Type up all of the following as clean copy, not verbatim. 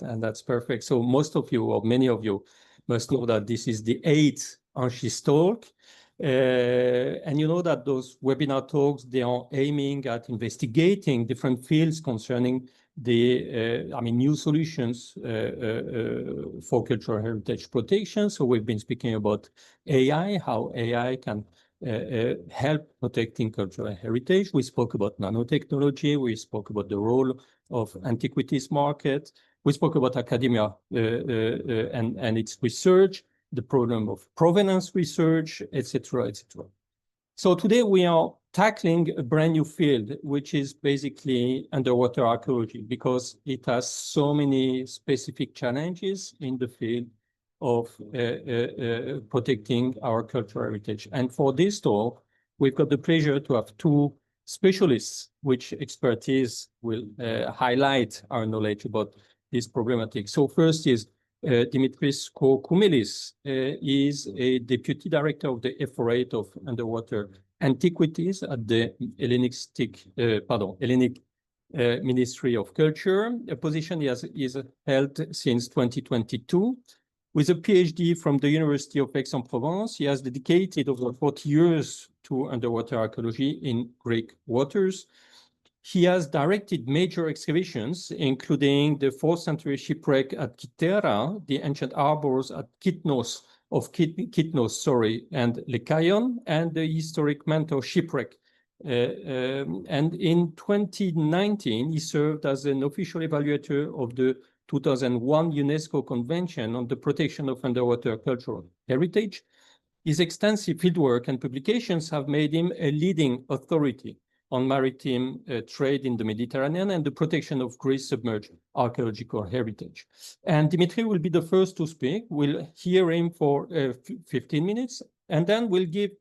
and that's perfect. So most of you, or many of you, must know that this is the 8th ANCHISE Talk. And you know that those webinar talks, they are aiming at investigating different fields concerning the, new solutions for cultural heritage protection. So we've been speaking about AI, how AI can help protecting cultural heritage. We spoke about nanotechnology. We spoke about the role of antiquities market. We spoke about academia and its research, the problem of provenance research, etc., etc. So today we are tackling a brand new field, which is basically underwater archaeology, because it has so many specific challenges in the field of protecting our cultural heritage. And for this talk, we've got the pleasure to have two specialists, which expertise will highlight our knowledge about this problematic. So first is Dimitris Kourkoumelis. Is a deputy director of the Efforate of Underwater Antiquities at the Hellenic Ministry of Culture, a position he has held since 2022. With a PhD from the University of Aix-en-Provence, he has dedicated over 40 years to underwater archaeology in Greek waters. He has directed major excavations, including the 4th century shipwreck at Kythera, the ancient harbors at Kythnos and Lekaion, and the historic Manto shipwreck. And in 2019, he served as an official evaluator of the 2001 UNESCO Convention on the Protection of Underwater Cultural Heritage. His extensive fieldwork and publications have made him a leading authority on maritime trade in the Mediterranean and the protection of Greece submerged archaeological heritage. And Dimitri will be the first to speak. We'll hear him for 15 minutes, and then we'll give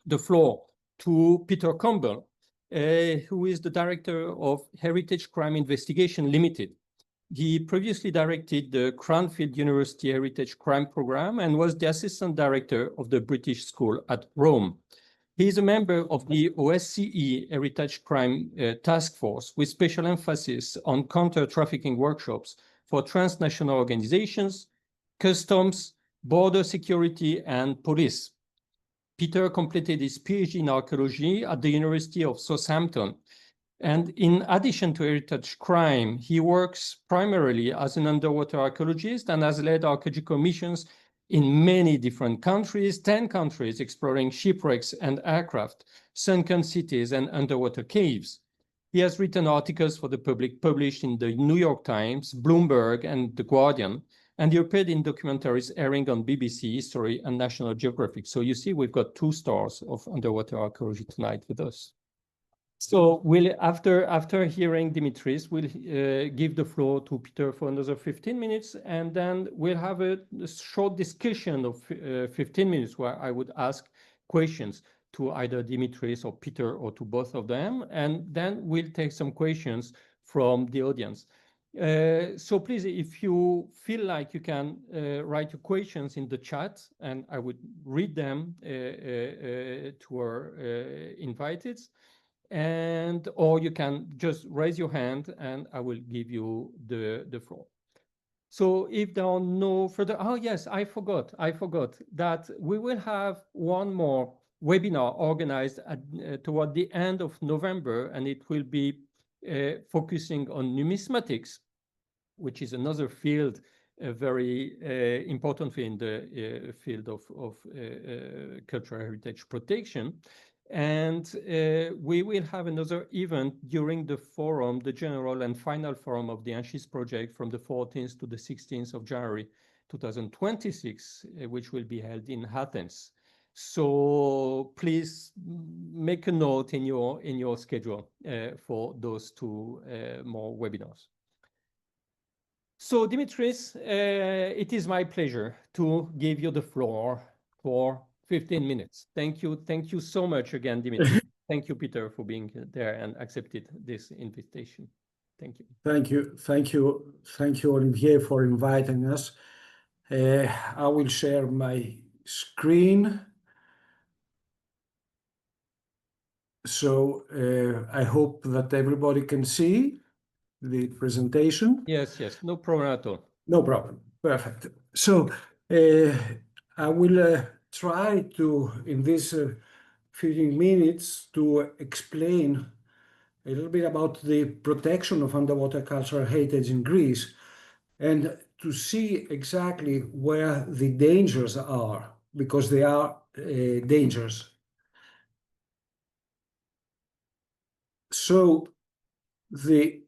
the floor to Peter Campbell, who is the director of Heritage Crime Investigations Ltd. He previously directed the Cranfield University Heritage Crime Program and was the assistant director of the British School at Rome. He is a member of the OSCE Heritage Crime Task Force with special emphasis on counter-trafficking workshops for transnational organizations, customs, border security, and police. Peter completed his PhD in archaeology at the University of Southampton. And in addition to heritage crime, he works primarily as an underwater archaeologist and has led archaeological missions in many different countries, 10 countries, exploring shipwrecks and aircraft, sunken cities, and underwater caves. He has written articles for the public published in the New York Times, Bloomberg, and The Guardian, and he appeared in documentaries airing on BBC History and National Geographic. So you see, we've got 2 stars of underwater archaeology tonight with us. So after hearing Dimitris, we'll give the floor to Peter for another 15 minutes, and then we'll have a short discussion of 15 minutes where I would ask questions to either Dimitris or Peter or to both of them, and then we'll take some questions from the audience. So please, if you feel like you can write your questions in the chat, and I would read them to our invitees. Or you can just raise your hand and I will give you the floor. So if there are no further, oh yes, I forgot that we will have one more webinar organized toward the end of November, and it will be focusing on numismatics, which is another field, a very important field in the field of cultural heritage protection. And we will have another event during the forum, the general and final forum of the ANCHISE project from the 14th to the 16th of January 2026, which will be held in Athens. So please make a note in your schedule for those 2 more webinars. So Dimitris, it is my pleasure to give you the floor for 15 minutes. Thank you so much again, Dimitris. Thank you, Peter, for being there and accepted this invitation. Thank you. Thank you, Olivier, for inviting us. I will share my screen. So I hope that everybody can see. the presentation? Yes, no problem at all. No problem. Perfect. So I will try to, in this 15 minutes, to explain a little bit about the protection of underwater cultural heritage in Greece and to see exactly where the dangers are, because they are dangers. So the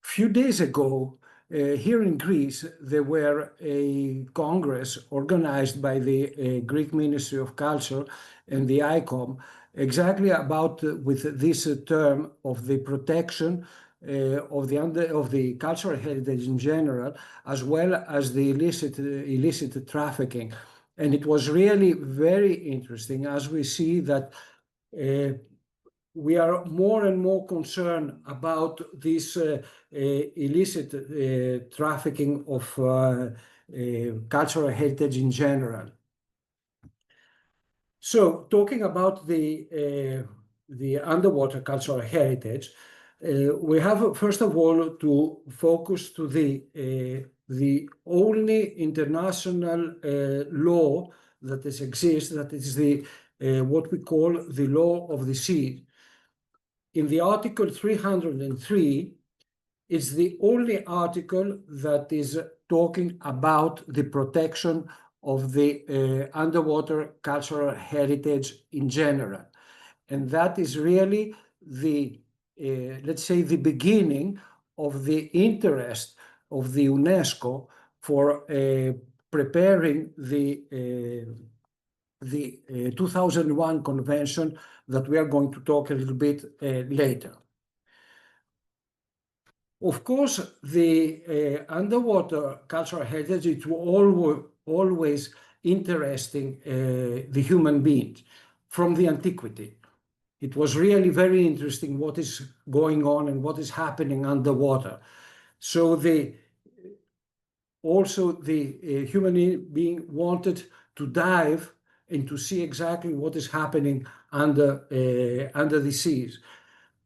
few days ago, here in Greece, there were a congress organized by the Greek Ministry of Culture and the ICOM, exactly about with this term of the protection of the cultural heritage in general, as well as the illicit trafficking. And it was really very interesting, as we see that we are more and more concerned about this illicit trafficking of cultural heritage in general. So, talking about the underwater cultural heritage, we have first of all to focus to the only international law that exists, that is the what we call the law of the sea. In the Article 303, it's the only article that is talking about the protection of the underwater cultural heritage in general. And that is really the, let's say, the beginning of the interest of the UNESCO for preparing the 2001 convention that we are going to talk a little bit later. Of course, the underwater cultural heritage is always interesting the human beings from the antiquity. It was really very interesting what is going on and what is happening underwater. So also the human being wanted to dive and to see exactly what is happening under the seas.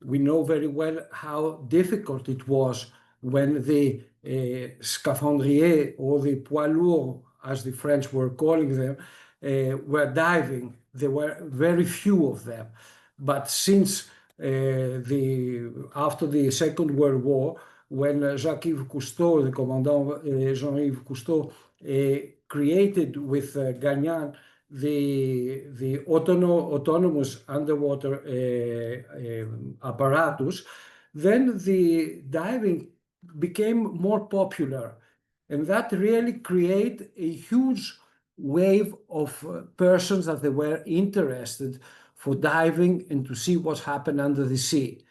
We know very well how difficult it was when the scaphandriers, or the poids lourds, as the French were calling them, were diving. There were very few of them. But since after the Second World War, when Jacques-Yves Cousteau, the commandant Jean-Yves Cousteau, created with Gagnan the autonomous underwater apparatus, then the diving became more popular. And that really created a huge wave of persons that they were interested for diving and to see what happened under the sea.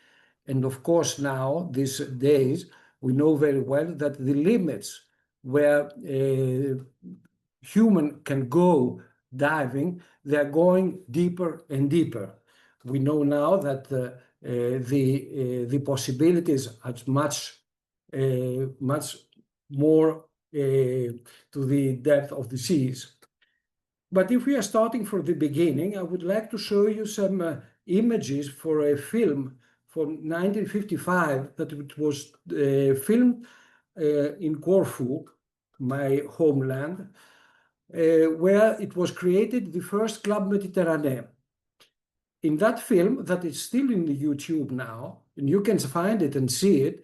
And of course now, these days, we know very well that the limits where human can go diving, they're going deeper and deeper. We know now that the possibilities are much more to the depth of the seas. But if we are starting from the beginning, I would like to show you some images for a film from 1955 that it was filmed in Corfu, my homeland, where it was created the first Club Méditerranée. In that film, that is still in the YouTube now, and you can find it and see it,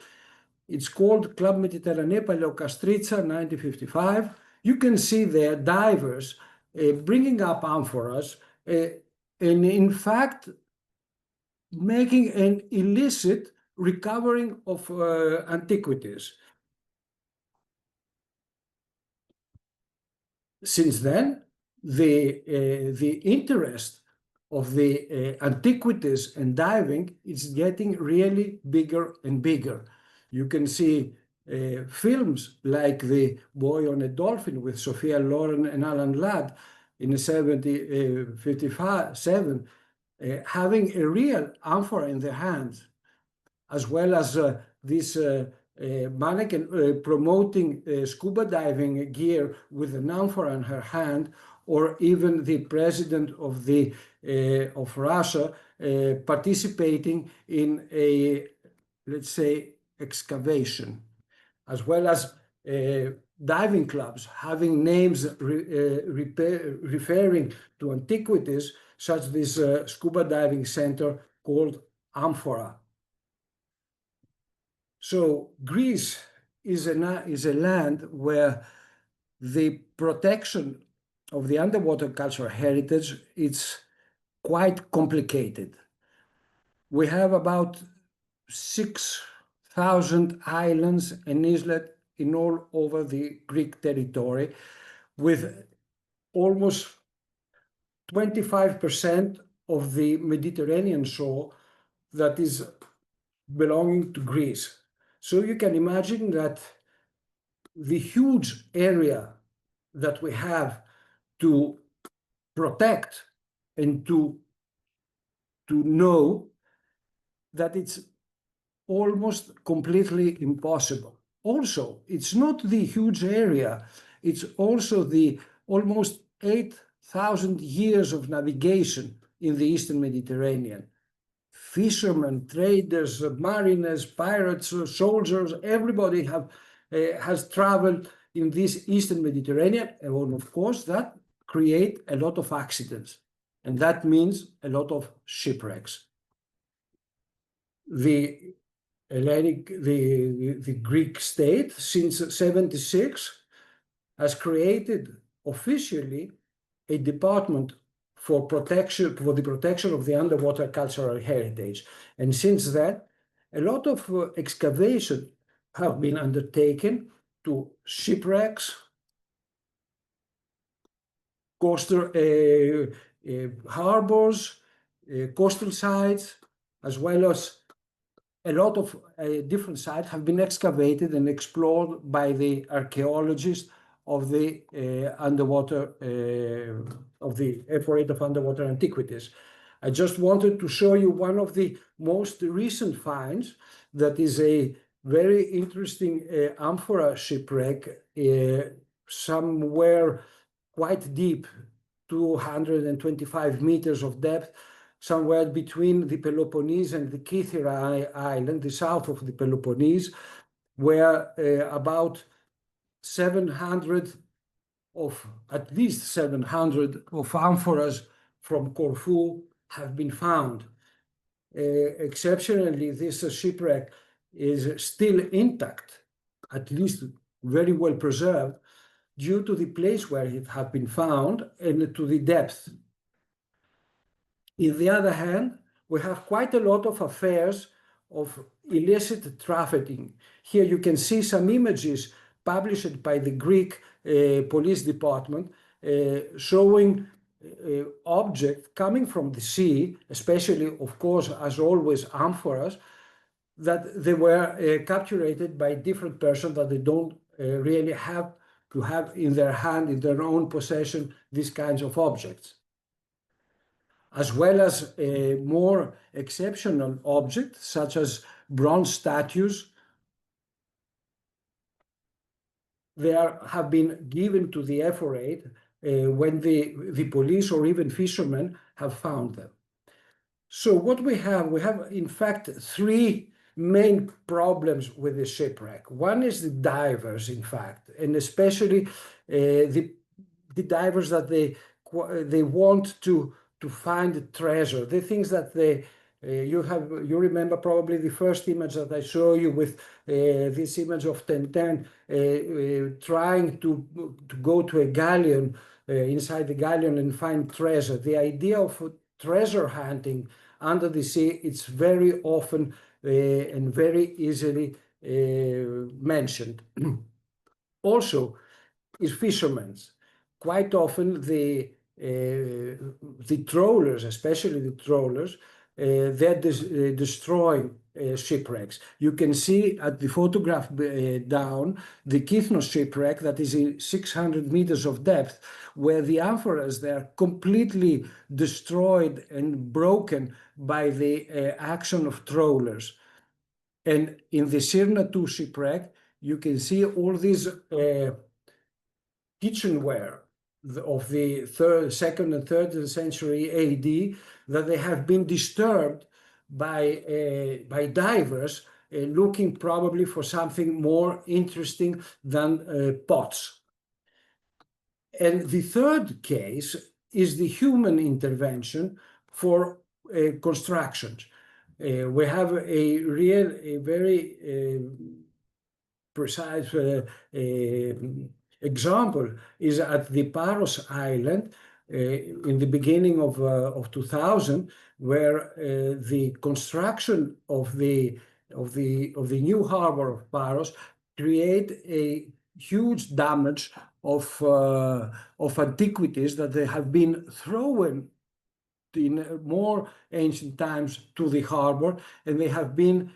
it's called Club Méditerranée Paleokastritsa 1955. You can see there divers bringing up amphoras and in fact making an illicit recovering of antiquities. Since then, the interest of the antiquities and diving is getting really bigger and bigger. You can see films like The Boy on a Dolphin with Sophia Loren and Alan Ladd in 1957, having a real amphora in their hands, as well as this mannequin promoting scuba diving gear with an amphora in her hand or even the president of Russia participating in a, let's say, excavation, as well as diving clubs having names referring to antiquities, such as this scuba diving center called Amphora. So Greece is a land where the protection of the underwater cultural heritage is quite complicated. We have about 6,000 islands and islets in all over the Greek territory, with almost 25% of the Mediterranean shore that is belonging to Greece. So you can imagine that the huge area that we have to protect and to know that it's almost completely impossible. Also, it's not the huge area, it's also the almost 8,000 years of navigation in the Eastern Mediterranean. Fishermen, traders, mariners, pirates, soldiers, everybody has traveled in this Eastern Mediterranean, and of course that create a lot of accidents, and that means a lot of shipwrecks. The Greek state, since 76, has created officially a department for the protection of the underwater cultural heritage. And since that, a lot of excavation have been undertaken to shipwrecks, coastal harbors, coastal sites, as well as a lot of different sites have been excavated and explored by the archaeologists of the Authority of Underwater Antiquities. I just wanted to show you one of the most recent finds that is a very interesting amphora shipwreck somewhere quite deep, 225 meters of depth, somewhere between the Peloponnese and the Kythera island, the south of the Peloponnese, where about at least 700 of amphoras from Corfu have been found. Exceptionally, this shipwreck is still intact, at least very well preserved, due to the place where it had been found and to the depth. On the other hand, we have quite a lot of affairs of illicit trafficking. Here you can see some images published by the Greek police department showing objects coming from the sea, especially, of course, as always, amphoras, that they were captured by different persons that they don't really have to have in their hand, in their own possession, these kinds of objects. As well as more exceptional objects, such as bronze statues, they have been given to the F08 when the police or even fishermen have found them. So what we have in fact three main problems with the shipwreck. One is the divers, in fact, and especially the divers that they want to find treasure. The things that you remember probably the first image that I show you with this image of Tintin trying to go to a galleon, inside the galleon, and find treasure. The idea of treasure hunting under the sea, it's very often and very easily mentioned. Also is fishermen. Quite often the trawlers, especially the trawlers, they're destroying shipwrecks. You can see at the photograph down the Kythnos shipwreck that is in 600 meters of depth, where the amphoras, they are completely destroyed and broken by the action of trawlers. And in the Sirna 2 shipwreck, you can see all these kitchenware of the second and third century AD, that they have been disturbed by divers looking probably for something more interesting than pots. And the third case is the human intervention for constructions. We have a very precise example is at the Paros Island in the beginning of 2000, where the construction of the new harbor of Paros create a huge damage of antiquities that they have been thrown in more ancient times to the harbor, and they have been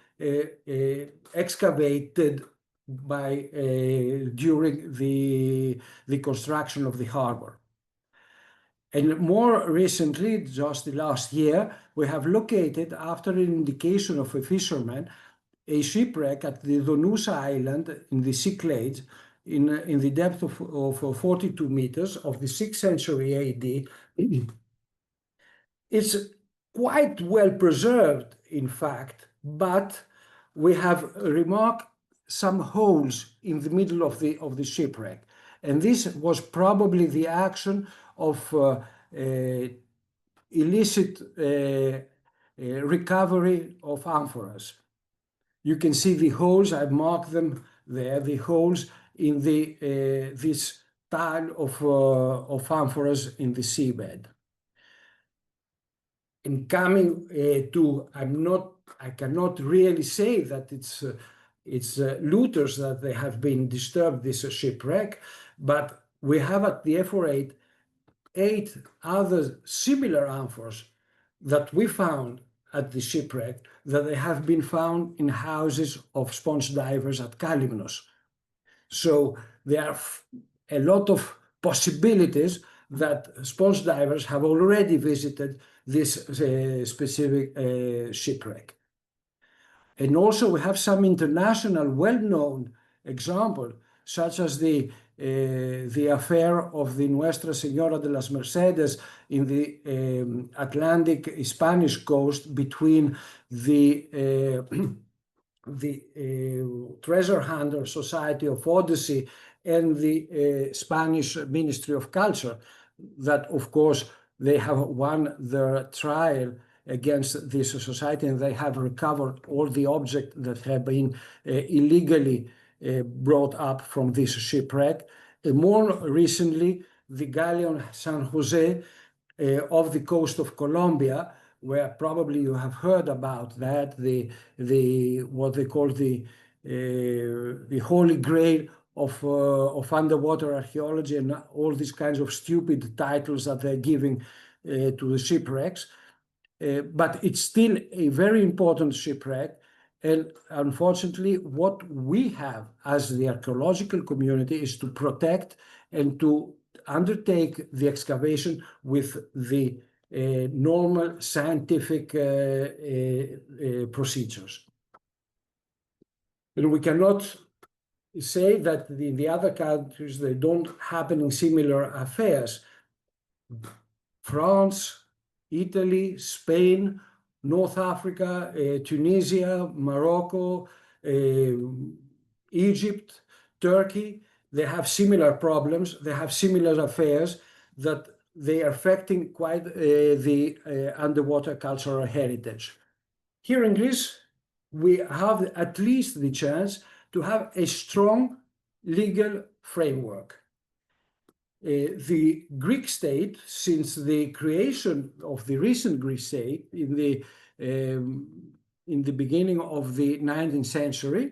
excavated during the construction of the harbor. And more recently, just the last year, we have located, after an indication of a fisherman, a shipwreck at the Donusa Island in the Cyclades in the depth of 42 meters of the 6th century AD. It's quite well preserved, in fact, but we have remarked some holes in the middle of the shipwreck. And this was probably the action of illicit recovery of amphoras. You can see the holes, I've marked them there, the holes in this tile of amphoras in the seabed. And coming I cannot really say that it's looters that they have been disturbed this shipwreck, but we have at the F48 8 other similar amphoras that we found at the shipwreck, that they have been found in houses of sponge divers at Kalymnos. So there are a lot of possibilities that sponge divers have already visited this specific shipwreck. And also we have some international well-known example, such as the affair of the Nuestra Señora de las Mercedes in the Atlantic Spanish coast between the Treasure Hunter Society of Odyssey and the Spanish Ministry of Culture, that of course they have won their trial against this society, and they have recovered all the objects that have been illegally brought up from this shipwreck. More recently, the galleon San Jose off the coast of Colombia, where probably you have heard about that, what they call the holy grail of underwater archaeology, and all these kinds of stupid titles that they're giving to the shipwrecks. But it's still a very important shipwreck. And unfortunately, what we have as the archaeological community is to protect and to undertake the excavation with the normal scientific procedures. And we cannot say that in the other countries they don't happen in similar affairs. France, Italy, Spain, North Africa, Tunisia, Morocco, Egypt, Turkey, they have similar problems, they have similar affairs that they are affecting quite the underwater cultural heritage. Here in Greece, we have at least the chance to have a strong legal framework. The Greek state, since the creation of the recent Greek state in the beginning of the 19th century,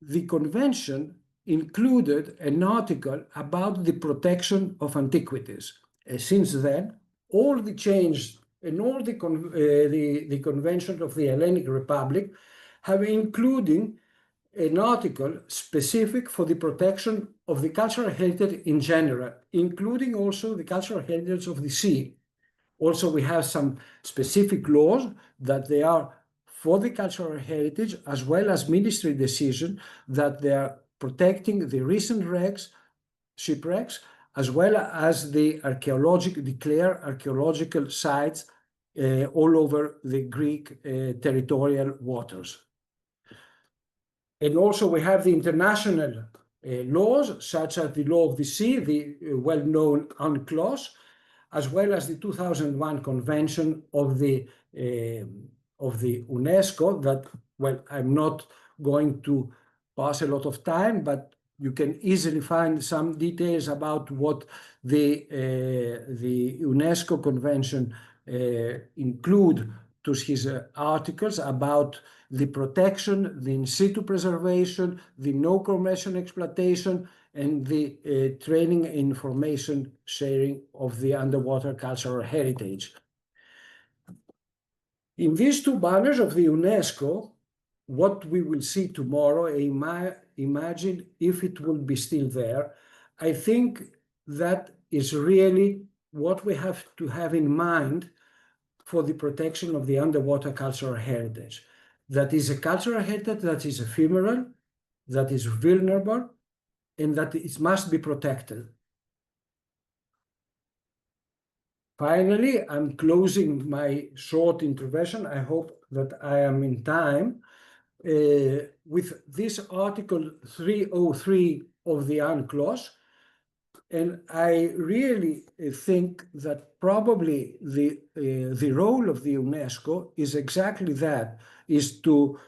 the convention included an article about the protection of antiquities. Since then, all the change and all the conventions of the Hellenic Republic have including an article specific for the protection of the cultural heritage in general, including also the cultural heritage of the sea. Also, we have some specific laws that they are for the cultural heritage, as well as ministry decision that they are protecting the recent shipwrecks, as well as the declared archaeological sites all over the Greek territorial waters. And also we have the international laws, such as the Law of the Sea, the well-known UNCLOS, as well as the 2001 Convention of the UNESCO that, well, I'm not going to pass a lot of time, but you can easily find some details about what the UNESCO Convention include to his articles about the protection, the in situ preservation, the no commercial exploitation, and the training and information sharing of the underwater cultural heritage. In these two banners of the UNESCO, what we will see tomorrow, imagine if it will be still there, I think that is really what we have to have in mind for the protection of the underwater cultural heritage. That is a cultural heritage that is ephemeral, that is vulnerable, and that it must be protected. Finally, I'm closing my short intervention. I hope that I am in time. With this Article 303 of the UNCLOS, and I really think that probably the role of the UNESCO is exactly that, is to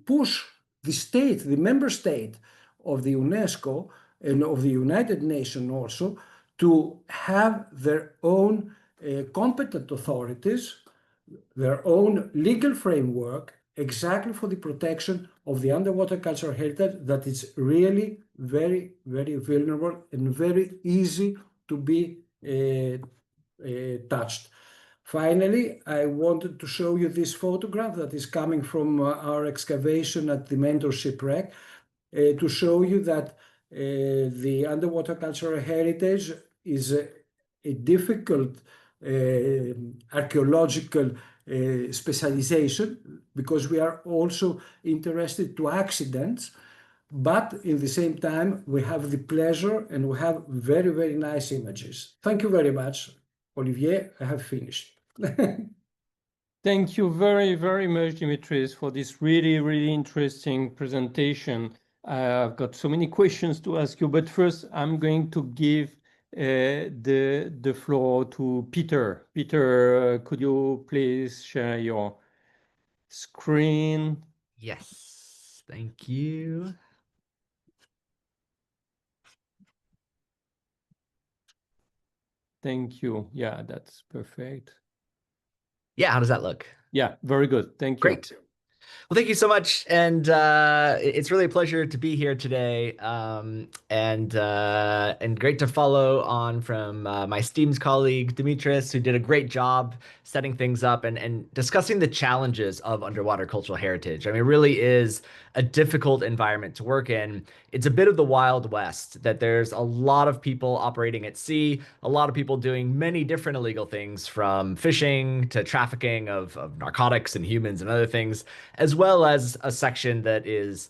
push the state, the member state of the UNESCO and of the United Nations also, to have their own competent authorities, their own legal framework exactly for the protection of the underwater cultural heritage that is really very, very vulnerable and very easy to be touched. Finally, I wanted to show you this photograph that is coming from our excavation at the Mentor Shipwreck to show you that the underwater cultural heritage is a difficult archaeological specialization, because we are also interested to accidents, but in the same time we have the pleasure and we have very, very nice images. Thank you very much, Olivier. I have finished. Thank you very, very much, Dimitris, for this really, really interesting presentation. I've got so many questions to ask you, but first I'm going to give the floor to Peter. Peter, could you please share your screen? Yes, thank you. Thank you. Yeah, that's perfect. Yeah, how does that look? Yeah, very good. Thank you. Great. Well, thank you so much, and it's really a pleasure to be here today, and great to follow on from my esteemed colleague Dimitris, who did a great job setting things up and discussing the challenges of underwater cultural heritage. I mean, it really is a difficult environment to work in. It's a bit of the Wild West, that there's a lot of people operating at sea, a lot of people doing many different illegal things, from fishing to trafficking of narcotics and humans and other things, as well as a section that is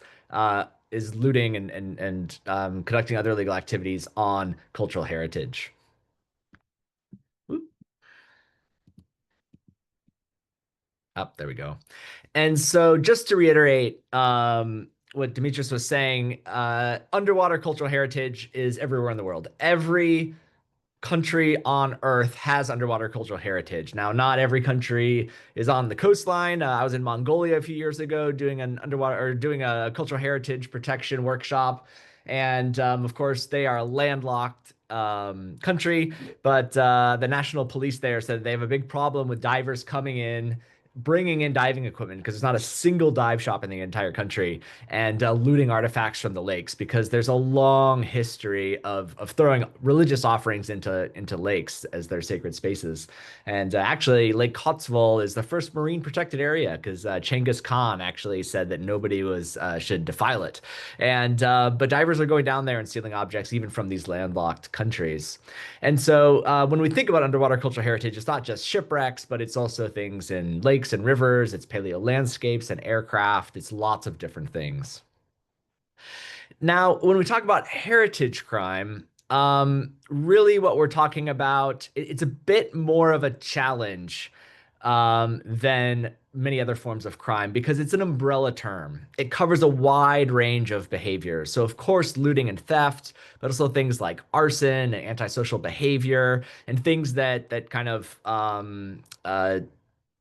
looting and conducting other illegal activities on cultural heritage. There we go. And so just to reiterate what Dimitris was saying, underwater cultural heritage is everywhere in the world. Every country on Earth has underwater cultural heritage. Now, not every country is on the coastline. I was in Mongolia a few years ago doing a cultural heritage protection workshop, and of course they are a landlocked country, but the national police there said they have a big problem with divers coming in, bringing in diving equipment, because there's not a single dive shop in the entire country, and looting artifacts from the lakes, because there's a long history of throwing religious offerings into lakes as their sacred spaces. And actually, Lake Kotzebue is the first marine protected area, because Genghis Khan actually said that nobody should defile it. And but divers are going down there and stealing objects even from these landlocked countries. And so when we think about underwater cultural heritage, it's not just shipwrecks, but it's also things in lakes and rivers, it's paleo landscapes and aircraft, it's lots of different things. Now, when we talk about heritage crime, really what we're talking about, it's a bit more of a challenge than many other forms of crime because it's an umbrella term. It covers a wide range of behaviors. So, of course, looting and theft, but also things like arson and antisocial behavior and things that kind of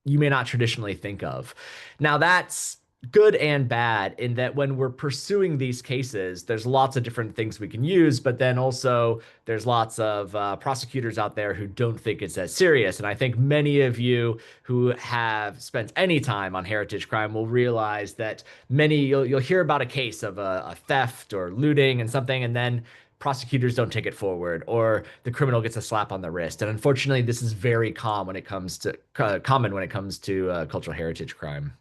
you may not traditionally think of. Now, that's good and bad in that when we're pursuing these cases, there's lots of different things we can use, but then also there's lots of prosecutors out there who don't think it's as serious. And I think many of you who have spent any time on heritage crime will realize that you'll hear about a case of a theft or looting and something, and then prosecutors don't take it forward, or the criminal gets a slap on the wrist. And unfortunately, this is very common when it comes to cultural heritage crime.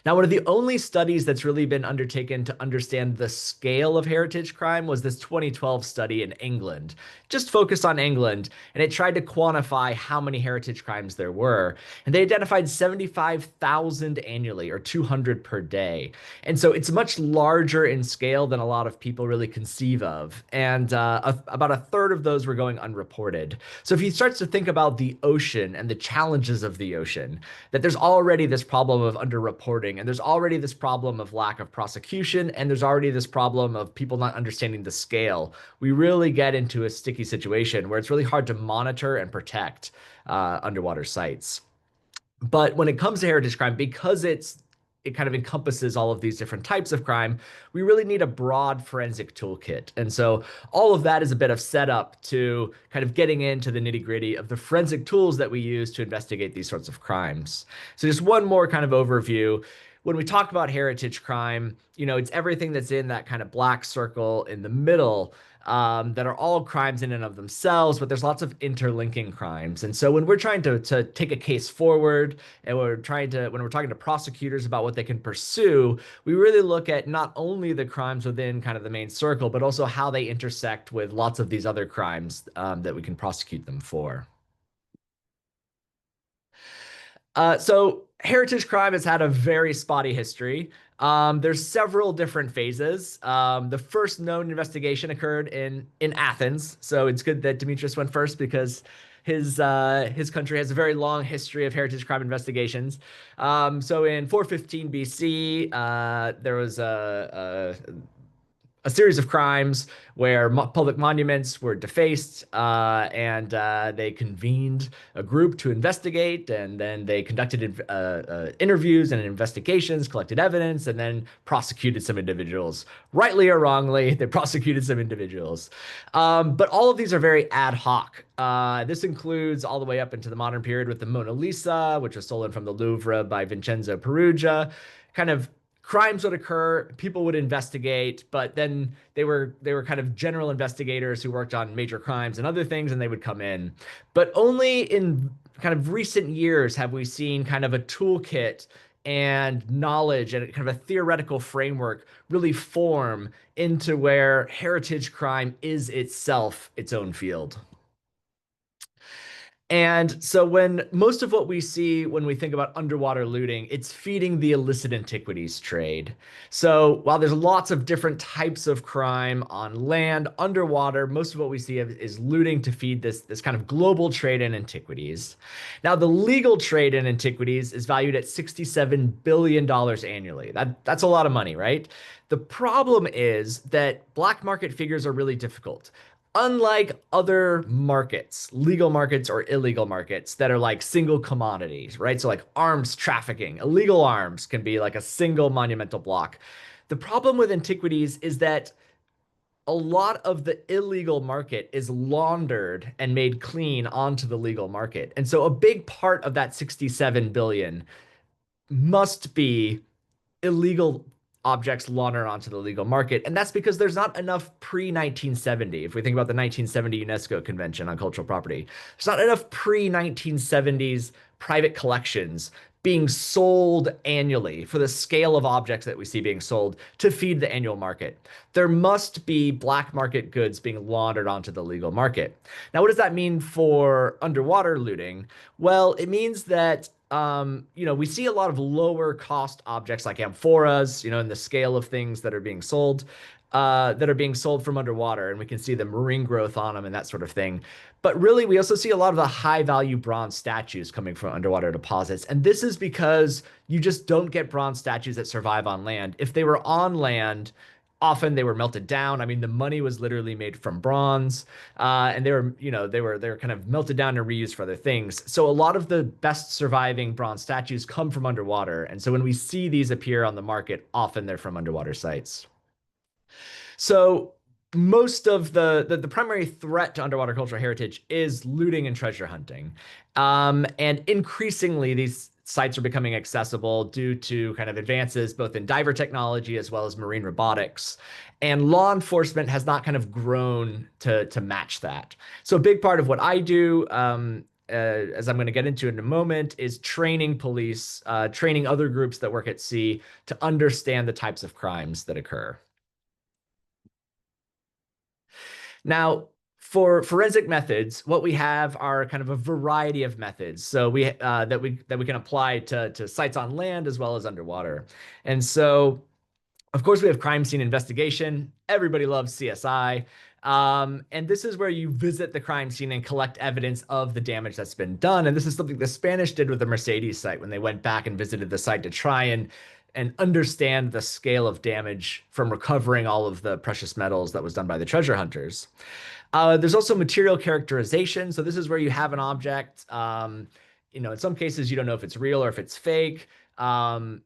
Now, one of the only studies that's really been undertaken to understand the scale of heritage crime was this 2012 study in England, just focused on England, and it tried to quantify how many heritage crimes there were. And they identified 75,000 annually, or 200 per day. And so it's much larger in scale than a lot of people really conceive of. And about a third of those were going unreported. So if you start to think about the ocean and the challenges of the ocean, that there's already this problem of underreporting, and there's already this problem of lack of prosecution, and there's already this problem of people not understanding the scale, we really get into a sticky situation where it's really hard to monitor and protect underwater sites. But when it comes to heritage crime, because it kind of encompasses all of these different types of crime, we really need a broad forensic toolkit. And so all of that is a bit of setup to kind of getting into the nitty-gritty of the forensic tools that we use to investigate these sorts of crimes. So just one more kind of overview. When we talk about heritage crime, it's everything that's in that kind of black circle in the middle, that are all crimes in and of themselves, but there's lots of interlinking crimes. And so when we're trying to take a case forward, and when we're talking to prosecutors about what they can pursue, we really look at not only the crimes within kind of the main circle, but also how they intersect with lots of these other crimes that we can prosecute them for. So heritage crime has had a very spotty history. There's several different phases. The first known investigation occurred in Athens. So it's good that Dimitris went first because his country has a very long history of heritage crime investigations. So in 415 BC, there was a series of crimes where public monuments were defaced, and they convened a group to investigate, and then they conducted interviews and investigations, collected evidence, and then prosecuted some individuals. Rightly or wrongly, they prosecuted some individuals. But all of these are very ad hoc. This includes all the way up into the modern period with the Mona Lisa, which was stolen from the Louvre by Vincenzo Peruggia. Kind of crimes would occur, people would investigate, but then they were kind of general investigators who worked on major crimes and other things, and they would come in. But only in kind of recent years have we seen kind of a toolkit and knowledge and kind of a theoretical framework really form into where heritage crime is itself its own field. And so when most of what we see when we think about underwater looting, it's feeding the illicit antiquities trade. So while there's lots of different types of crime on land, underwater, most of what we see is looting to feed this kind of global trade in antiquities. Now, the legal trade in antiquities is valued at $67 billion annually. That's a lot of money, right? The problem is that black market figures are really difficult. Unlike other markets, legal markets or illegal markets that are like single commodities, right? So like arms trafficking, illegal arms can be like a single monumental block. The problem with antiquities is that a lot of the illegal market is laundered and made clean onto the legal market. And so a big part of that 67 billion must be illegal objects laundered onto the legal market. And that's because there's not enough pre-1970. If we think about the 1970 UNESCO Convention on Cultural Property, there's not enough pre-1970s private collections being sold annually for the scale of objects that we see being sold to feed the annual market. There must be black market goods being laundered onto the legal market. Now, what does that mean for underwater looting? Well, it means that we see a lot of lower cost objects like amphoras, in the scale of things that are being sold, from underwater, and we can see the marine growth on them and that sort of thing. But really, we also see a lot of the high value bronze statues coming from underwater deposits. And this is because you just don't get bronze statues that survive on land. If they were on land, often they were melted down. I mean, the money was literally made from bronze, and they were kind of melted down and reused for other things. So a lot of the best surviving bronze statues come from underwater. And so when we see these appear on the market, often they're from underwater sites. So most of the primary threat to underwater cultural heritage is looting and treasure hunting. And increasingly, these sites are becoming accessible due to kind of advances both in diver technology as well as marine robotics. And law enforcement has not kind of grown to match that. So a big part of what I do, as I'm going to get into in a moment, is training police, training other groups that work at sea to understand the types of crimes that occur. Now, for forensic methods, what we have are kind of a variety of methods. So that we can apply to sites on land as well as underwater. And so, of course, we have crime scene investigation. Everybody loves CSI. And this is where you visit the crime scene and collect evidence of the damage that's been done. And this is something the Spanish did with the Mercedes site when they went back and visited the site to try and understand the scale of damage from recovering all of the precious metals that was done by the treasure hunters. There's also material characterization. So this is where you have an object. In some cases, you don't know if it's real or if it's fake.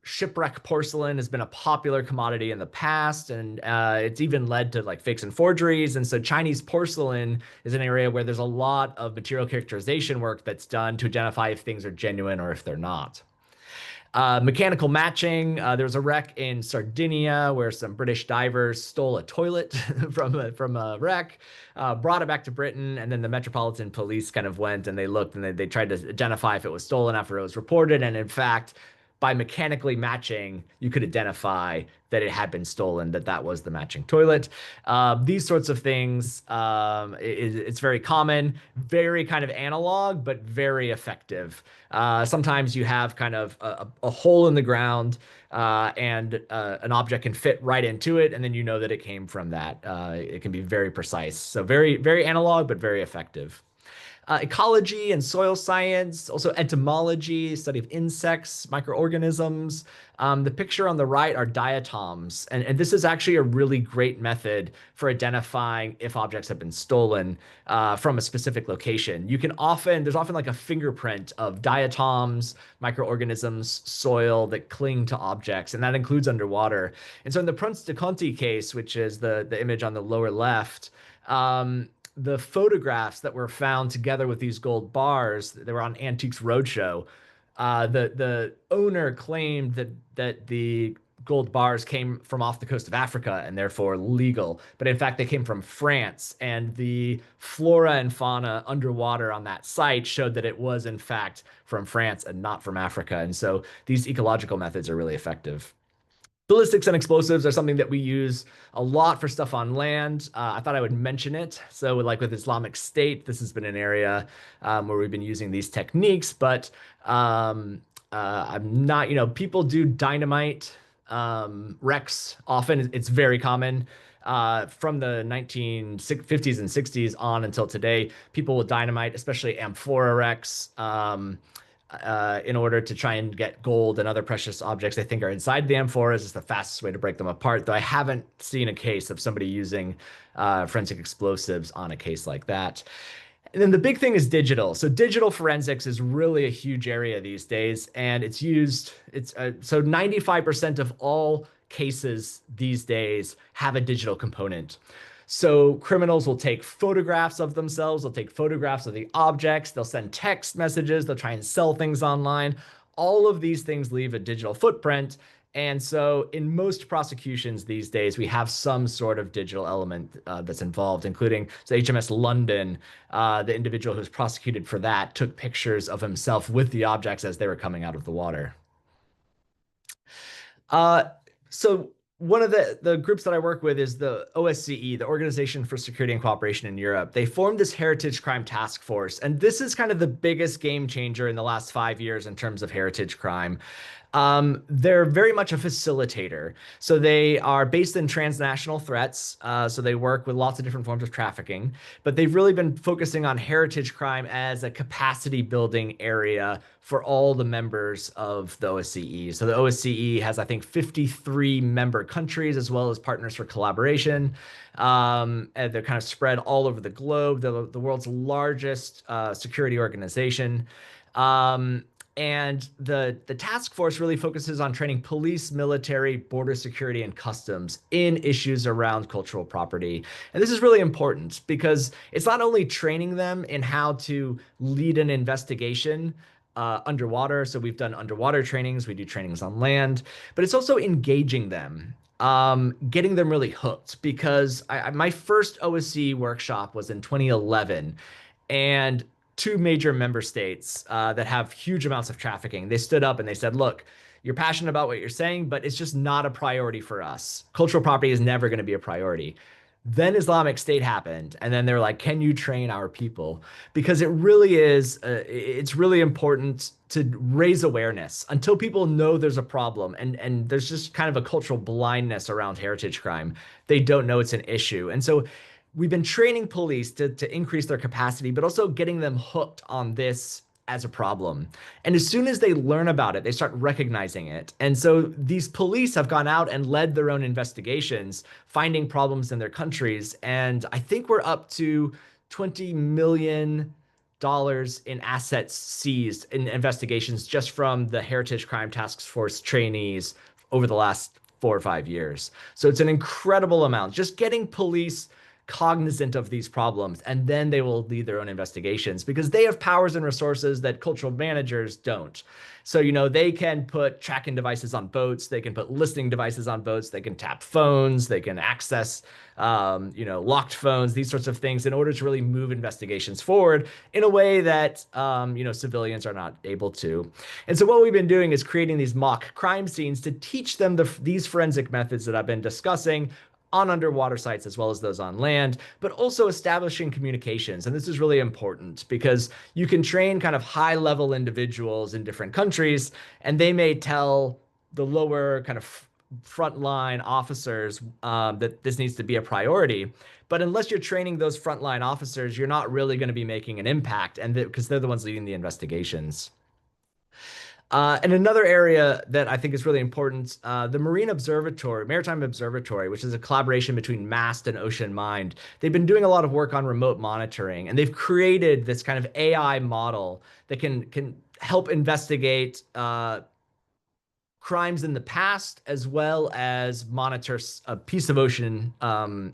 Shipwreck porcelain has been a popular commodity in the past, and it's even led to like fakes and forgeries. And so Chinese porcelain is an area where there's a lot of material characterization work that's done to identify if things are genuine or if they're not. Mechanical matching. There was a wreck in Sardinia where some British divers stole a toilet from a wreck, brought it back to Britain, and then the Metropolitan Police kind of went and they looked and they tried to identify if it was stolen after it was reported. And in fact, by mechanically matching, you could identify that it had been stolen, that was the matching toilet. These sorts of things, it's very common, very kind of analog, but very effective. Sometimes you have kind of a hole in the ground and an object can fit right into it, and then you know that it came from that. It can be very precise. So very, very analog, but very effective. Ecology and soil science, also entomology, study of insects, microorganisms. The picture on the right are diatoms, and this is actually a really great method for identifying if objects have been stolen from a specific location. There's often like a fingerprint of diatoms, microorganisms, soil that cling to objects, and that includes underwater. And so in the Prince de Conti case, which is the image on the lower left, the photographs that were found together with these gold bars, they were on Antiques Roadshow. The owner claimed that the gold bars came from off the coast of Africa and therefore legal, but in fact they came from France, and the flora and fauna underwater on that site showed that it was in fact from France and not from Africa. And so these ecological methods are really effective. Ballistics and explosives are something that we use a lot for stuff on land. I thought I would mention it. So like with Islamic State, this has been an area where we've been using these techniques, but I'm not, people do dynamite wrecks often. It's very common. From the 1950s and 60s on until today, people will dynamite, especially amphora wrecks, in order to try and get gold and other precious objects they think are inside the amphoras. Is the fastest way to break them apart, though I haven't seen a case of somebody using forensic explosives on a case like that. And then the big thing is digital. So digital forensics is really a huge area these days, and it's 95% of all cases these days have a digital component. So criminals will take photographs of themselves, they'll take photographs of the objects, they'll send text messages, they'll try and sell things online. All of these things leave a digital footprint. And so in most prosecutions these days, we have some sort of digital element that's involved, including HMS London. The individual who was prosecuted for that took pictures of himself with the objects as they were coming out of the water. So one of the groups that I work with is the OSCE, the Organization for Security and Cooperation in Europe. They formed this heritage crime task force, and this is kind of the biggest game changer in the last 5 years in terms of heritage crime. They're very much a facilitator. So they are based in transnational threats. So they work with lots of different forms of trafficking, but they've really been focusing on heritage crime as a capacity building area for all the members of the OSCE. So the OSCE has, I think, 53 member countries as well as partners for collaboration. And they're kind of spread all over the globe. They're the world's largest security organization. And the task force really focuses on training police, military, border security, and customs in issues around cultural property. And this is really important because it's not only training them in how to lead an investigation underwater. So we've done underwater trainings, we do trainings on land, but it's also engaging them. Getting them really hooked, because my first OSCE workshop was in 2011, and two major member states that have huge amounts of trafficking, they stood up and they said, look, you're passionate about what you're saying, but it's just not a priority for us. Cultural property is never going to be a priority. Then Islamic State happened, and then they're like, can you train our people? Because it really is, it's really important to raise awareness until people know there's a problem. And there's just kind of a cultural blindness around heritage crime. They don't know it's an issue. And so we've been training police to increase their capacity, but also getting them hooked on this as a problem. And as soon as they learn about it, they start recognizing it. And so these police have gone out and led their own investigations, finding problems in their countries. And I think we're up to $20 million in assets seized in investigations just from the Heritage Crime Task Force trainees over the last 4 or 5 years. So it's an incredible amount. Just getting police cognizant of these problems, and then they will lead their own investigations because they have powers and resources that cultural managers don't. So, you know, they can put tracking devices on boats, they can put listening devices on boats, they can tap phones, they can access, locked phones, these sorts of things in order to really move investigations forward in a way that, civilians are not able to. And so what we've been doing is creating these mock crime scenes to teach them these forensic methods that I've been discussing on underwater sites as well as those on land, but also establishing communications. And this is really important because you can train kind of high-level individuals in different countries, and they may tell the lower kind of frontline officers that this needs to be a priority. But unless you're training those frontline officers, you're not really going to be making an impact, and because they're the ones leading the investigations. And another area that I think is really important, the Maritime Observatory, which is a collaboration between MAST and Ocean Mind. They've been doing a lot of work on remote monitoring, and they've created this kind of AI model that can help investigate crimes in the past, as well as monitor a piece of ocean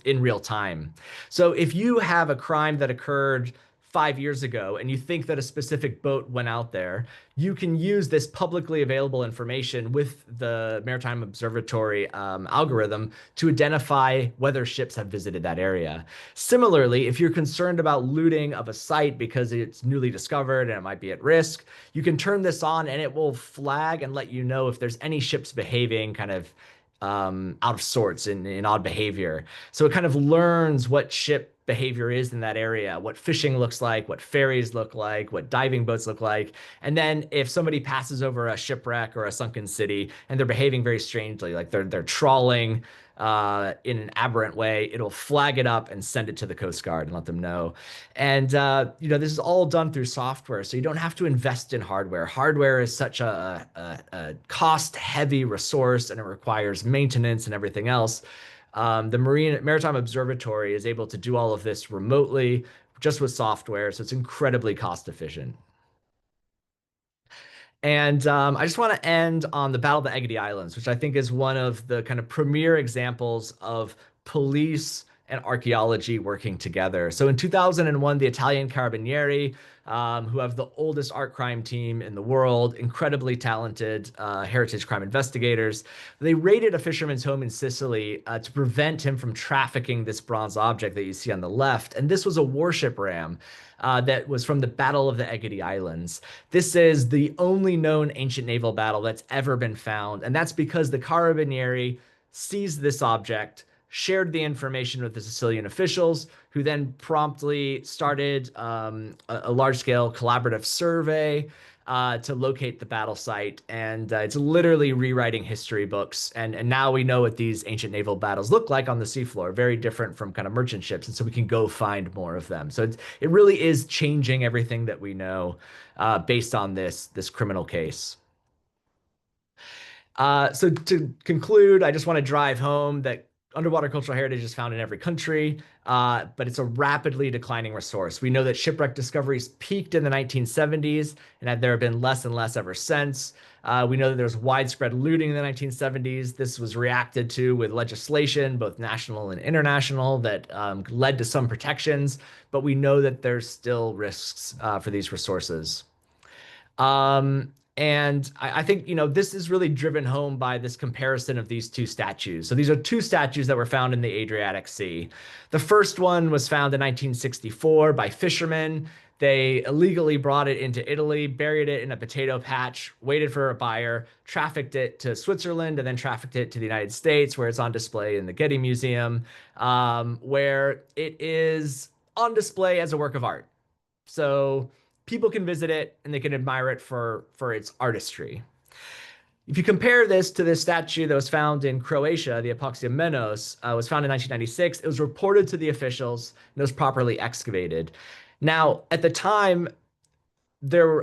in real time. So if you have a crime that occurred 5 years ago and you think that a specific boat went out there, you can use this publicly available information with the Maritime Observatory algorithm to identify whether ships have visited that area. Similarly, if you're concerned about looting of a site because it's newly discovered and it might be at risk, you can turn this on and it will flag and let you know if there's any ships behaving kind of out of sorts in odd behavior. So it kind of learns what ship behavior is in that area, what fishing looks like, what ferries look like, what diving boats look like. And then if somebody passes over a shipwreck or a sunken city and they're behaving very strangely, like they're trawling in an aberrant way, it'll flag it up and send it to the Coast Guard and let them know. And this is all done through software, so you don't have to invest in hardware. Hardware is such a cost-heavy resource, and it requires maintenance and everything else. The Maritime Observatory is able to do all of this remotely, just with software, so it's incredibly cost efficient. And I just want to end on the Battle of the Egadi Islands, which I think is one of the kind of premier examples of police and archaeology working together. So in 2001, the Italian Carabinieri, who have the oldest art crime team in the world, incredibly talented heritage crime investigators, they raided a fisherman's home in Sicily to prevent him from trafficking this bronze object that you see on the left. And this was a warship ram that was from the Battle of the Egadi Islands. This is the only known ancient naval battle that's ever been found. And that's because the Carabinieri seized this object, shared the information with the Sicilian officials, who then promptly started a large-scale collaborative survey to locate the battle site. And it's literally rewriting history books. And now we know what these ancient naval battles look like on the seafloor, very different from kind of merchant ships. And so we can go find more of them. So it really is changing everything that we know based on this criminal case. So to conclude, I just want to drive home that underwater cultural heritage is found in every country, but it's a rapidly declining resource. We know that shipwreck discoveries peaked in the 1970s, and that there have been less and less ever since. We know that there's widespread looting in the 1970s. This was reacted to with legislation, both national and international, that led to some protections, but we know that there's still risks for these resources. And I think, this is really driven home by this comparison of these two statues. So these are two statues that were found in the Adriatic Sea. The first one was found in 1964 by fishermen. They illegally brought it into Italy, buried it in a potato patch, waited for a buyer, trafficked it to Switzerland, and then trafficked it to the United States, where it's on display in the Getty Museum, where it is on display as a work of art. So people can visit it and they can admire it for its artistry. If you compare this to this statue that was found in Croatia, the Apoxiomenos, was found in 1996. It was reported to the officials and it was properly excavated. Now, at the time, there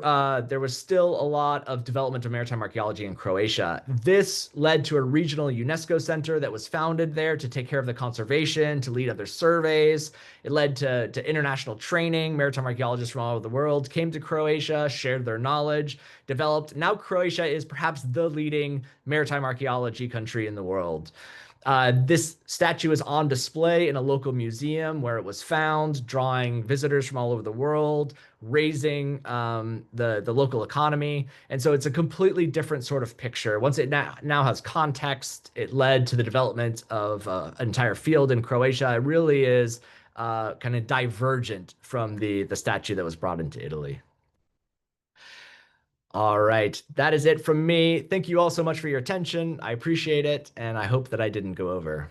was still a lot of development of maritime archaeology in Croatia. This led to a regional UNESCO center that was founded there to take care of the conservation, to lead other surveys. It led to international training. Maritime archaeologists from all over the world came to Croatia, shared their knowledge, developed. Now Croatia is perhaps the leading maritime archaeology country in the world. This statue is on display in a local museum where it was found, drawing visitors from all over the world, raising the local economy. And so it's a completely different sort of picture. Once it now has context, it led to the development of an entire field in Croatia. It really is kind of divergent from the statue that was brought into Italy. All right, that is it from me. Thank you all so much for your attention. I appreciate it, and I hope that I didn't go over.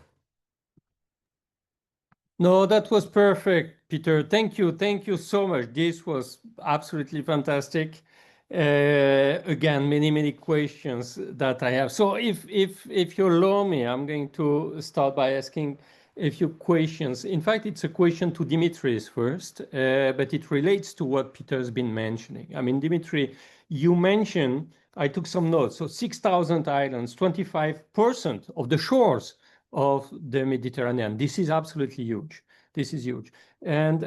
No, that was perfect, Peter. Thank you. Thank you so much. This was absolutely fantastic. Again, many questions that I have. So if you allow me, I'm going to start by asking a few questions. In fact, it's a question to Dimitris first, but it relates to what Peter's been mentioning. I mean, Dimitri, you mentioned, I took some notes, so 6,000 islands, 25% of the shores of the Mediterranean. This is absolutely huge. This is huge. And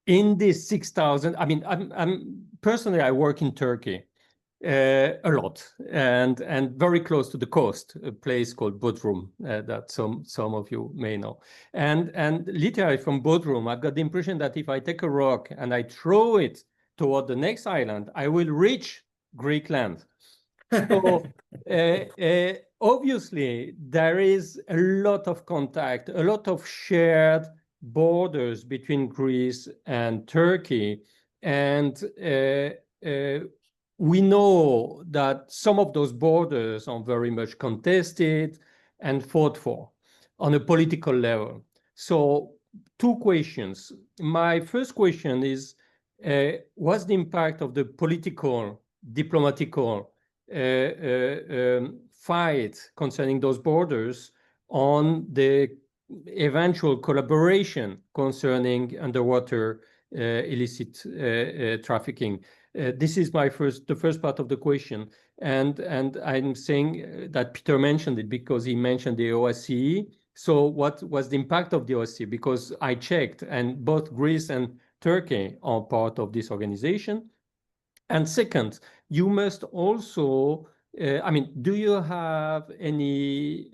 in this 6,000, I mean, I'm personally, I work in Turkey a lot and very close to the coast, a place called Bodrum that some of you may know. And literally from Bodrum, I've got the impression that if I take a rock and I throw it toward the next island, I will reach Greek land. So obviously, there is a lot of contact, a lot of shared borders between Greece and Turkey. And we know that some of those borders are very much contested and fought for on a political level. So two questions. My first question is, what's the impact of the political, diplomatical fight concerning those borders on the eventual collaboration concerning underwater illicit trafficking? This is the first part of the question, and I'm saying that Peter mentioned it because he mentioned the OSCE. So what was the impact of the OSCE? Because I checked, and both Greece and Turkey are part of this organization. And second, you must also, I mean, do you have any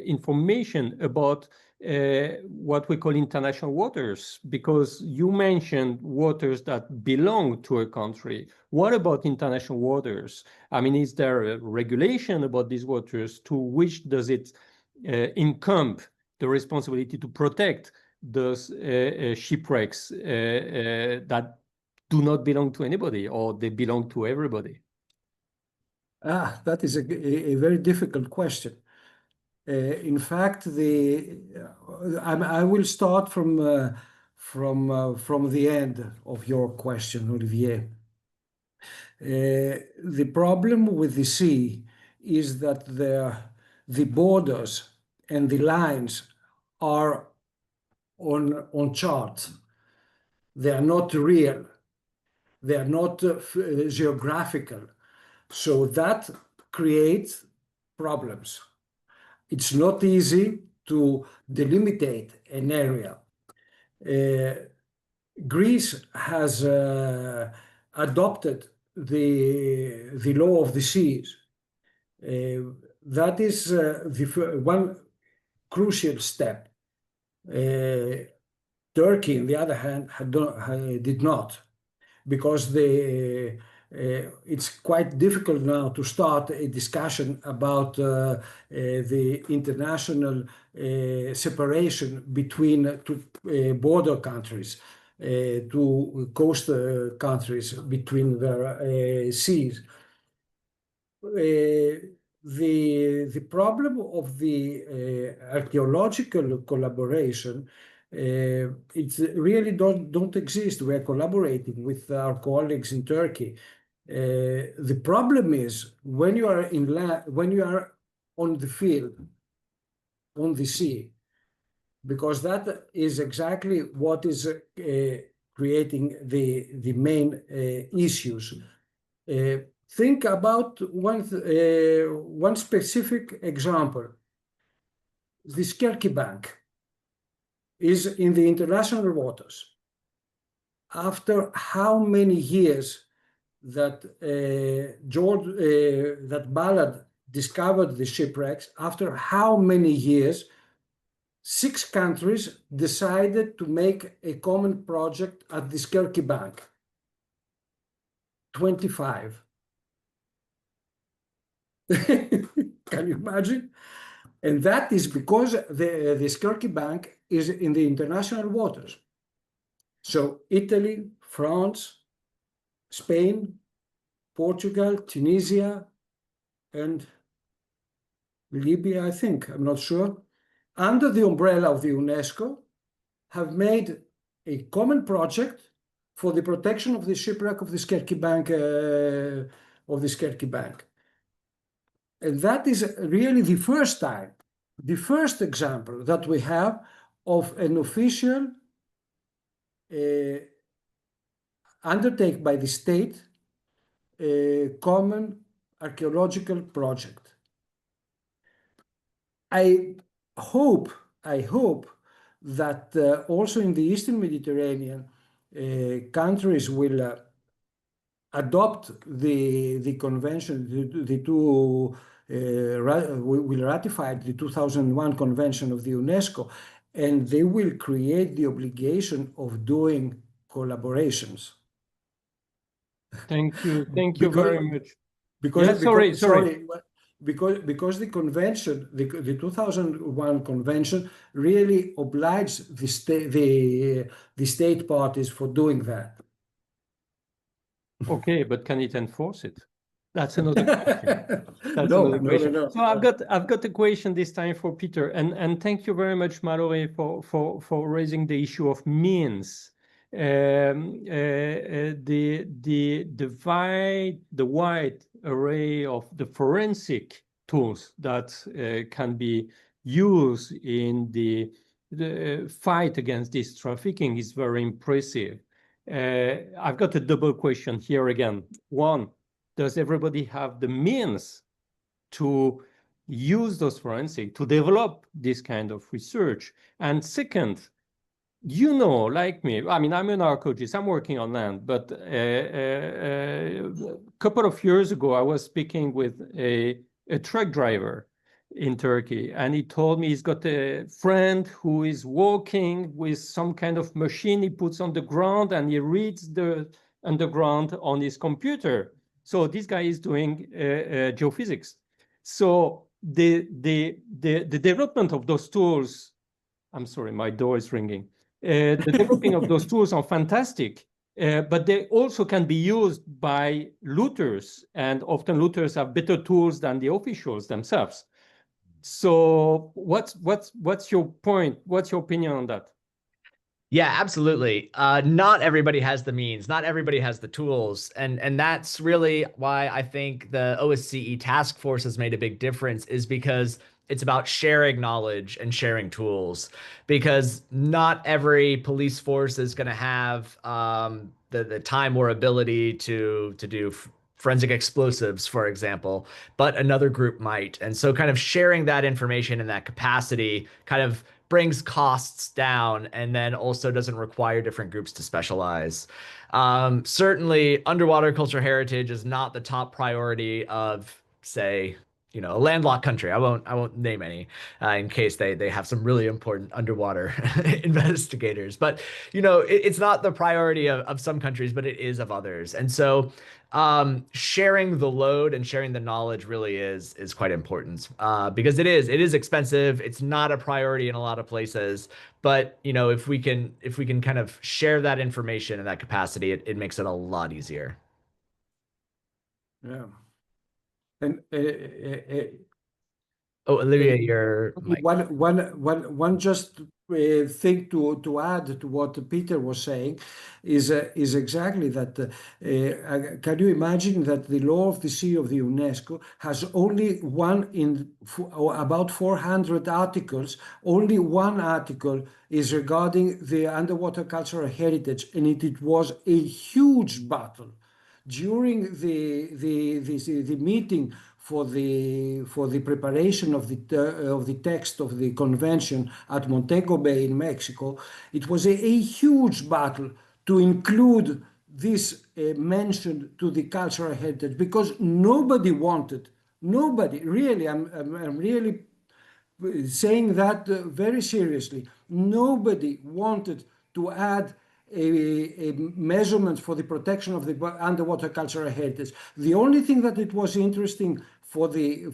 information about what we call international waters? Because you mentioned waters that belong to a country. What about international waters? I mean, is there a regulation about these waters? To which does it incumb the responsibility to protect those shipwrecks that do not belong to anybody, or they belong to everybody? That is a very difficult question. In fact, I will start from the end of your question, Olivier. The problem with the sea is that the borders and the lines are on charts. They are not real. They are not geographical. So that creates problems. It's not easy to delimitate an area. Greece has adopted the law of the seas. That is the one crucial step. Turkey, on the other hand, did not, because it's quite difficult now to start a discussion about the international separation between two border countries, two coast countries between their seas. The problem of the archaeological collaboration, it really don't exist. We are collaborating with our colleagues in Turkey. The problem is when you are when you are on the field, on the sea, because that is exactly what is creating the main issues. Think about one specific example. The Skerki Bank is in the international waters. After how many years that that Ballard discovered the shipwrecks, after how many years 6 countries decided to make a common project at the Skerki Bank? 25. Can you imagine? And that is because the Skerki Bank is in the international waters. So Italy, France, Spain, Portugal, Tunisia, and Libya, I think, I'm not sure, under the umbrella of the UNESCO, have made a common project for the protection of the shipwreck of the Skerki Bank, And that is really the first time, the first example that we have of an official undertaken by the state common archaeological project. I hope that also in the Eastern Mediterranean, countries will adopt the convention, will ratify the 2001 convention of the UNESCO, and they will create the obligation of doing collaborations. Thank you very much. Because the convention, the 2001 convention, really obliged the state parties for doing that. Okay, but can it enforce it? That's another question. Another question. No. So I've got a question this time for Peter, and thank you very much, Mallory, for raising the issue of means. The wide array of the forensic tools that can be used in the fight against this trafficking is very impressive. I've got a double question here again. One, does everybody have the means to use those forensic, to develop this kind of research? And second, you know, like me, I mean, I'm an archaeologist, I'm working on land, but a couple of years ago, I was speaking with a truck driver in Turkey, and he told me he's got a friend who is walking with some kind of machine he puts on the ground, and he reads the underground on his computer. So this guy is doing geophysics. So the development of those tools, I'm sorry, my door is ringing. The developing of those tools are fantastic. but they also can be used by looters, and often looters have better tools than the officials themselves. So what's your point? What's your opinion on that? Yeah, absolutely. Not everybody has the means, not everybody has the tools. And that's really why I think the OSCE task force has made a big difference, is because it's about sharing knowledge and sharing tools, because not every police force is going to have the time or ability to do forensic explosives, for example, but another group might. And so kind of sharing that information in that capacity kind of brings costs down, and then also doesn't require different groups to specialize. Certainly, underwater cultural heritage is not the top priority of, say, a landlocked country. I won't name any in case they have some really important underwater investigators. But it's not the priority of some countries, but it is of others. And so sharing the load and sharing the knowledge really is quite important, because it is expensive. It's not a priority in a lot of places, but if we can kind of share that information in that capacity, it makes it a lot easier. Yeah. And Oh, Olivier, your mic. one just thing to add to what Peter was saying is exactly that. Can you imagine that the law of the sea of the UNESCO has only about 400 articles? Only one article is regarding the underwater cultural heritage, and it was a huge battle during the meeting for the preparation of the text of the convention at Montego Bay in Mexico. It was a huge battle to include this mention to the cultural heritage, because nobody wanted, nobody really, I'm really saying that very seriously, nobody wanted to add a measurement for the protection of the underwater cultural heritage. The only thing that it was interesting for the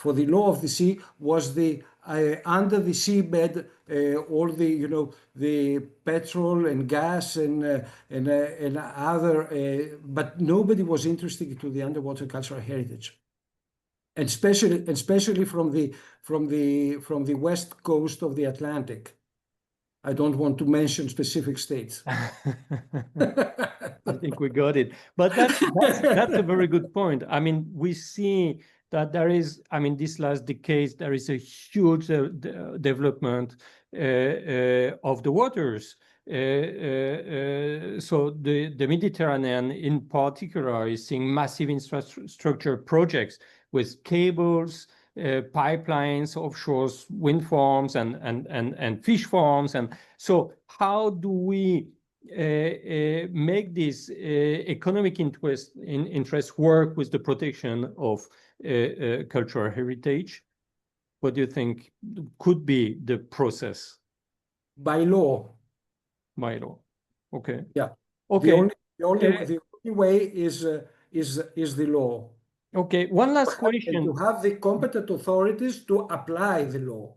law of the sea was the under the seabed, all the petrol and gas and other, but nobody was interested to the underwater cultural heritage, and especially from the west coast of the Atlantic. I don't want to mention specific states. I think we got it. But that's a very good point. I mean, we see that there is, I mean, this last decade, there is a huge development of the waters. So the Mediterranean in particular is seeing massive infrastructure projects with cables, pipelines, offshore wind farms, and fish farms. And so how do we make this economic interest work with the protection of cultural heritage? What do you think could be the process? By law. By law. Okay. Yeah. Okay. The only way is the law. Okay. One last question. And to have the competent authorities to apply the law.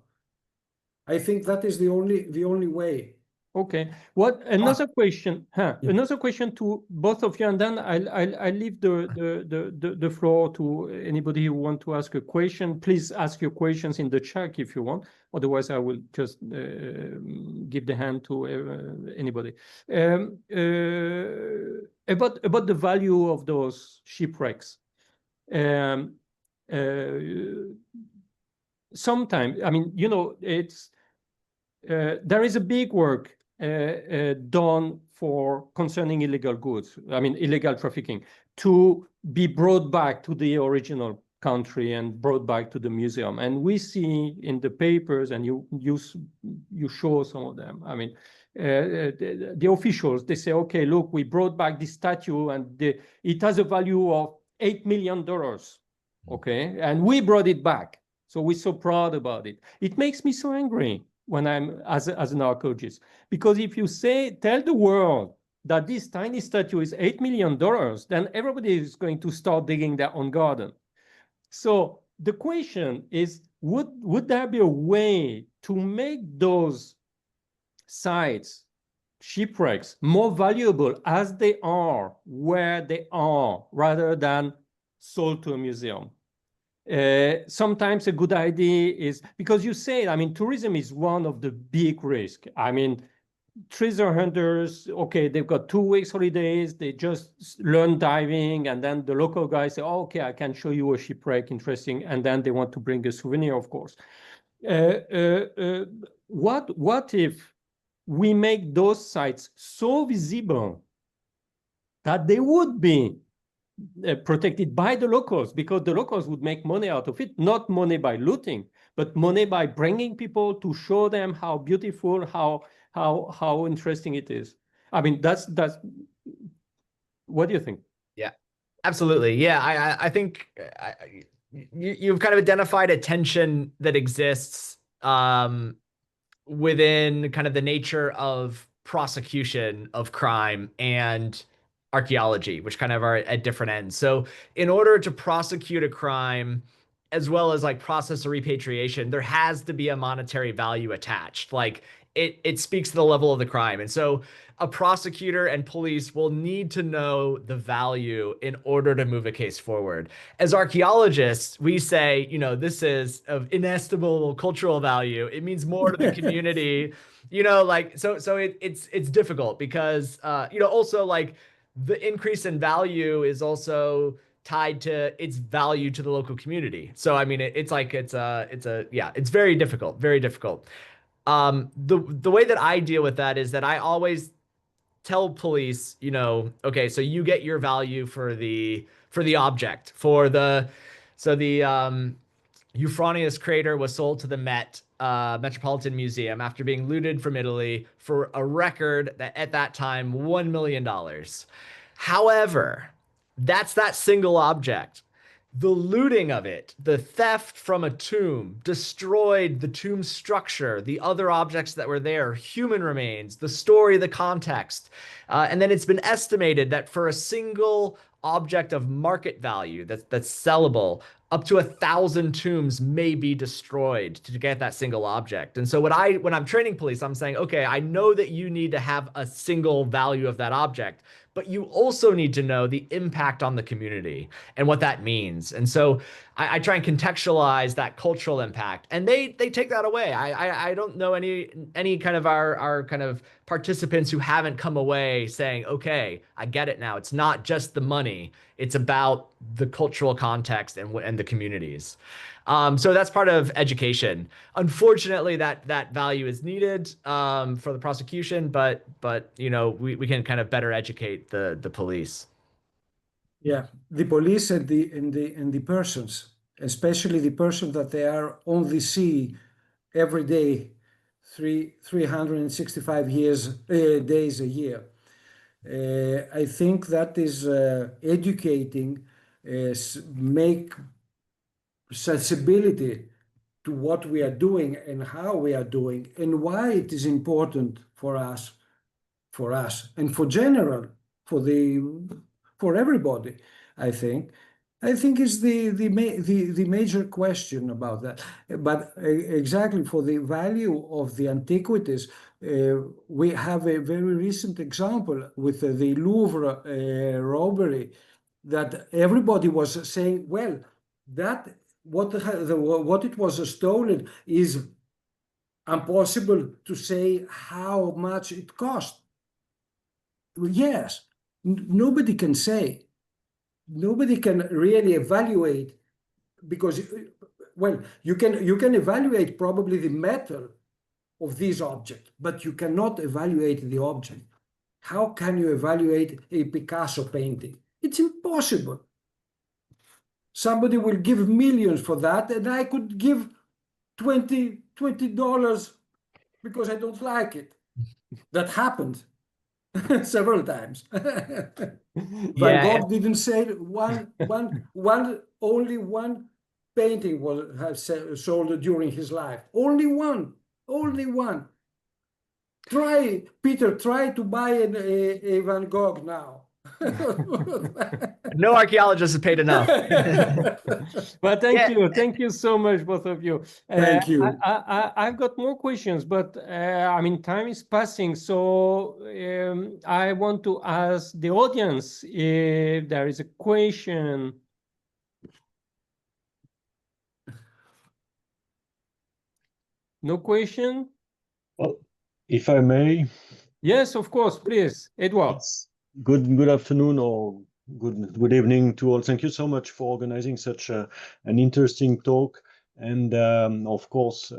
I think that is the only way. Okay. What another question? Another question to both of you, and then I'll leave the floor to anybody who want to ask a question. Please ask your questions in the chat if you want. Otherwise, I will just give the hand to anybody. About the value of those shipwrecks. Sometimes, I mean, it's there is a big work done for concerning illegal goods, I mean, illegal trafficking, to be brought back to the original country and brought back to the museum. And we see in the papers, and you show some of them, I mean, the officials, they say, okay, look, we brought back this statue and it has a value of $8 million, okay? And we brought it back. So we're so proud about it. It makes me so angry when I'm as an archaeologist, because if you tell the world that this tiny statue is $8 million, then everybody is going to start digging their own garden. So the question is, would there be a way to make those sites shipwrecks more valuable as they are where they are rather than sold to a museum. Sometimes a good idea is, because you say, I mean, tourism is one of the big risks. I mean, treasure hunters, okay, they've got 2 weeks holidays, they just learn diving, and then the local guys say, oh, okay, I can show you a shipwreck, interesting, and then they want to bring a souvenir, of course. What if we make those sites so visible that they would be protected by the locals, because the locals would make money out of it, not money by looting, but money by bringing people to show them how beautiful, how interesting it is. I mean, that's what do you think? Yeah, absolutely. Yeah, I think you've kind of identified a tension that exists within kind of the nature of prosecution of crime and archaeology, which kind of are at different ends. So in order to prosecute a crime, as well as like process a repatriation, there has to be a monetary value attached. Like it speaks to the level of the crime. And so a prosecutor and police will need to know the value in order to move a case forward. As archaeologists, we say, you know, this is of inestimable cultural value. It means more to the community, you know, like, so it's difficult because, you know, also like the increase in value is also tied to its value to the local community. So, I mean, it's very difficult, very difficult. The way that I deal with that is that I always tell police, you know, okay, so you get your value for the object, Euphronius crater was sold to the Metropolitan Museum after being looted from Italy for a record that at that time $1 million. However, that's that single object. The looting of it, the theft from a tomb, destroyed the tomb structure, the other objects that were there, human remains, the story, the context. And then it's been estimated that for a single object of market value that's sellable, up to 1,000 tombs may be destroyed to get that single object. And so when I'm training police, I'm saying, okay, I know that you need to have a single value of that object, but you also need to know the impact on the community and what that means. And so I try and contextualize that cultural impact, and they take that away. I don't know any kind of our kind of participants who haven't come away saying, okay, I get it now. It's not just the money. It's about the cultural context and the communities. So that's part of education. Unfortunately, that value is needed for the prosecution, but you know, we can kind of better educate the police. Yeah, the police and the persons, especially the person that they are on the sea every day, 365 days a year. I think that is educating, make sensibility to what we are doing and how we are doing and why it is important for us, and for general, for everybody. I think is the major question about that. But exactly for the value of the antiquities, we have a very recent example with the Louvre robbery, that everybody was saying, well, that what it was stolen is impossible to say how much it cost. Yes, nobody can say. Nobody can really evaluate, because, well, you can evaluate probably the metal of these objects, but you cannot evaluate the object. How can you evaluate a Picasso painting? It's impossible. Somebody will give millions for that, and I could give $20 because I don't like it. That happened several times. Van Gogh didn't say only one painting has sold during his life. Only one. Try to buy a Van Gogh now. No archaeologist is paid enough. But thank you so much, both of you. Thank you. I've got more questions, but I mean, time is passing, so I want to ask the audience if there is a question. No question? Well, if I may. Yes, of course, please, Edward. Yes. Good afternoon or good evening to all. Thank you so much for organizing such an interesting talk. And of course,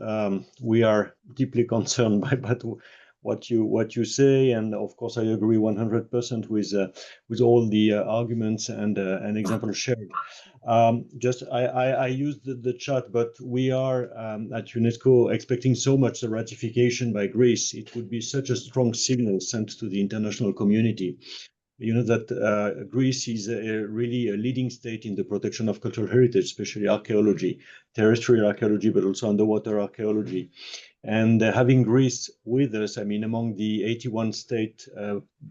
we are deeply concerned by what you say. And of course, I agree 100% with all the arguments and examples shared. I used the chat, but we are at UNESCO expecting so much the ratification by Greece. It would be such a strong signal sent to the international community. You know that Greece is really a leading state in the protection of cultural heritage, especially archaeology, terrestrial archaeology, but also underwater archaeology. And having Greece with us, I mean, among the 81 state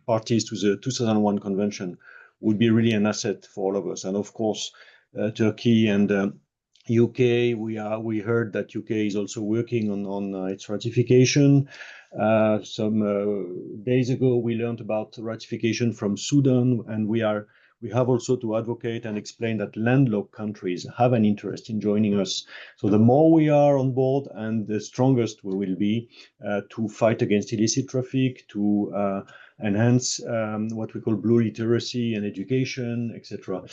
parties to the 2001 convention would be really an asset for all of us. And of course, Turkey and UK, we heard that UK is also working on its ratification. Some days ago, we learned about ratification from Sudan, and we have also to advocate and explain that landlocked countries have an interest in joining us. So the more we are on board, and the strongest we will be to fight against illicit traffic, to enhance what we call blue literacy and education, etc.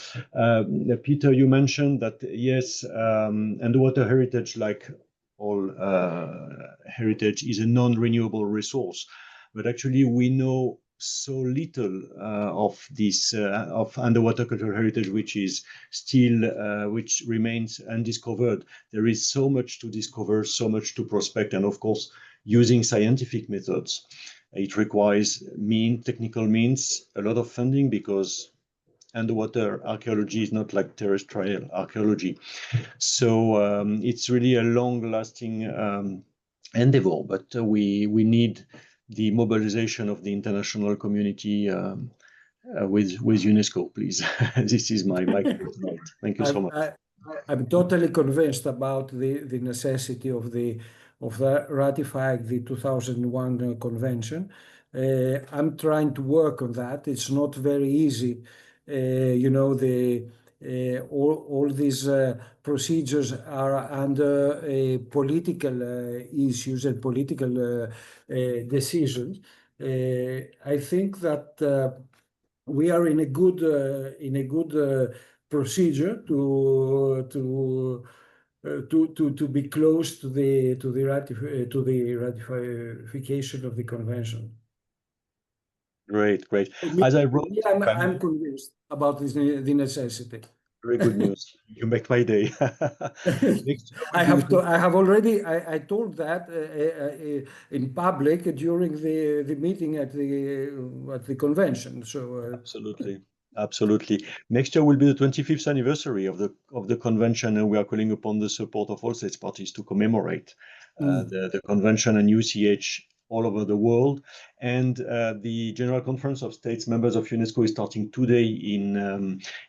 Peter, you mentioned that yes, underwater heritage, like all heritage, is a non-renewable resource, but actually we know so little of this of underwater cultural heritage, which is still which remains undiscovered. There is so much to discover, so much to prospect, and of course, using scientific methods. It requires technical means, a lot of funding, because underwater archaeology is not like terrestrial archaeology. So it's really a long-lasting endeavor, but we need the mobilization of the international community with UNESCO, please. This is my point. Thank you so much. I'm totally convinced about the necessity of ratifying the 2001 convention. I'm trying to work on that. It's not very easy. You know, all these procedures are under political issues and political decisions. I think that we are in a good procedure to be close to the ratification of the convention. Great. As I wrote, I'm convinced about the necessity. Very good news. You make my day. I told that in public during the meeting at the convention. So Absolutely. Next year will be the 25th anniversary of the convention, and we are calling upon the support of all states parties to commemorate the convention and UCH all over the world. And the General Conference of States Members of UNESCO is starting today in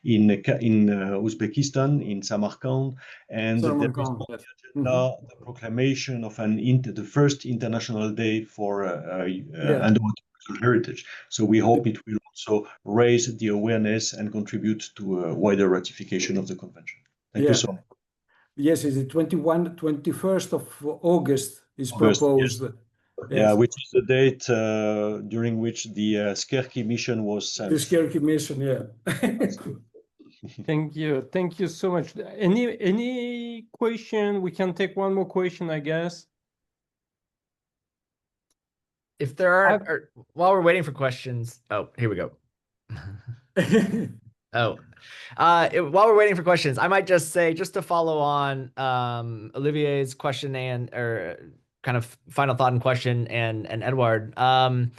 Uzbekistan, in Samarkand, and there is on the agenda the proclamation of the first International Day for underwater heritage. So we hope it will also raise the awareness and contribute to a wider ratification of the convention. Thank you so much. Yes, it's the 21st of August is proposed. Yes. Yes. Yeah, which is the date during which the Skerki mission was sent. The Skerki mission, yeah. Thank you so much. Any question? We can take one more question, I guess. If there are, while we're waiting for questions, here we go. While we're waiting for questions, I might just say, just to follow on Olivier's question or kind of final thought and question, and Edward, I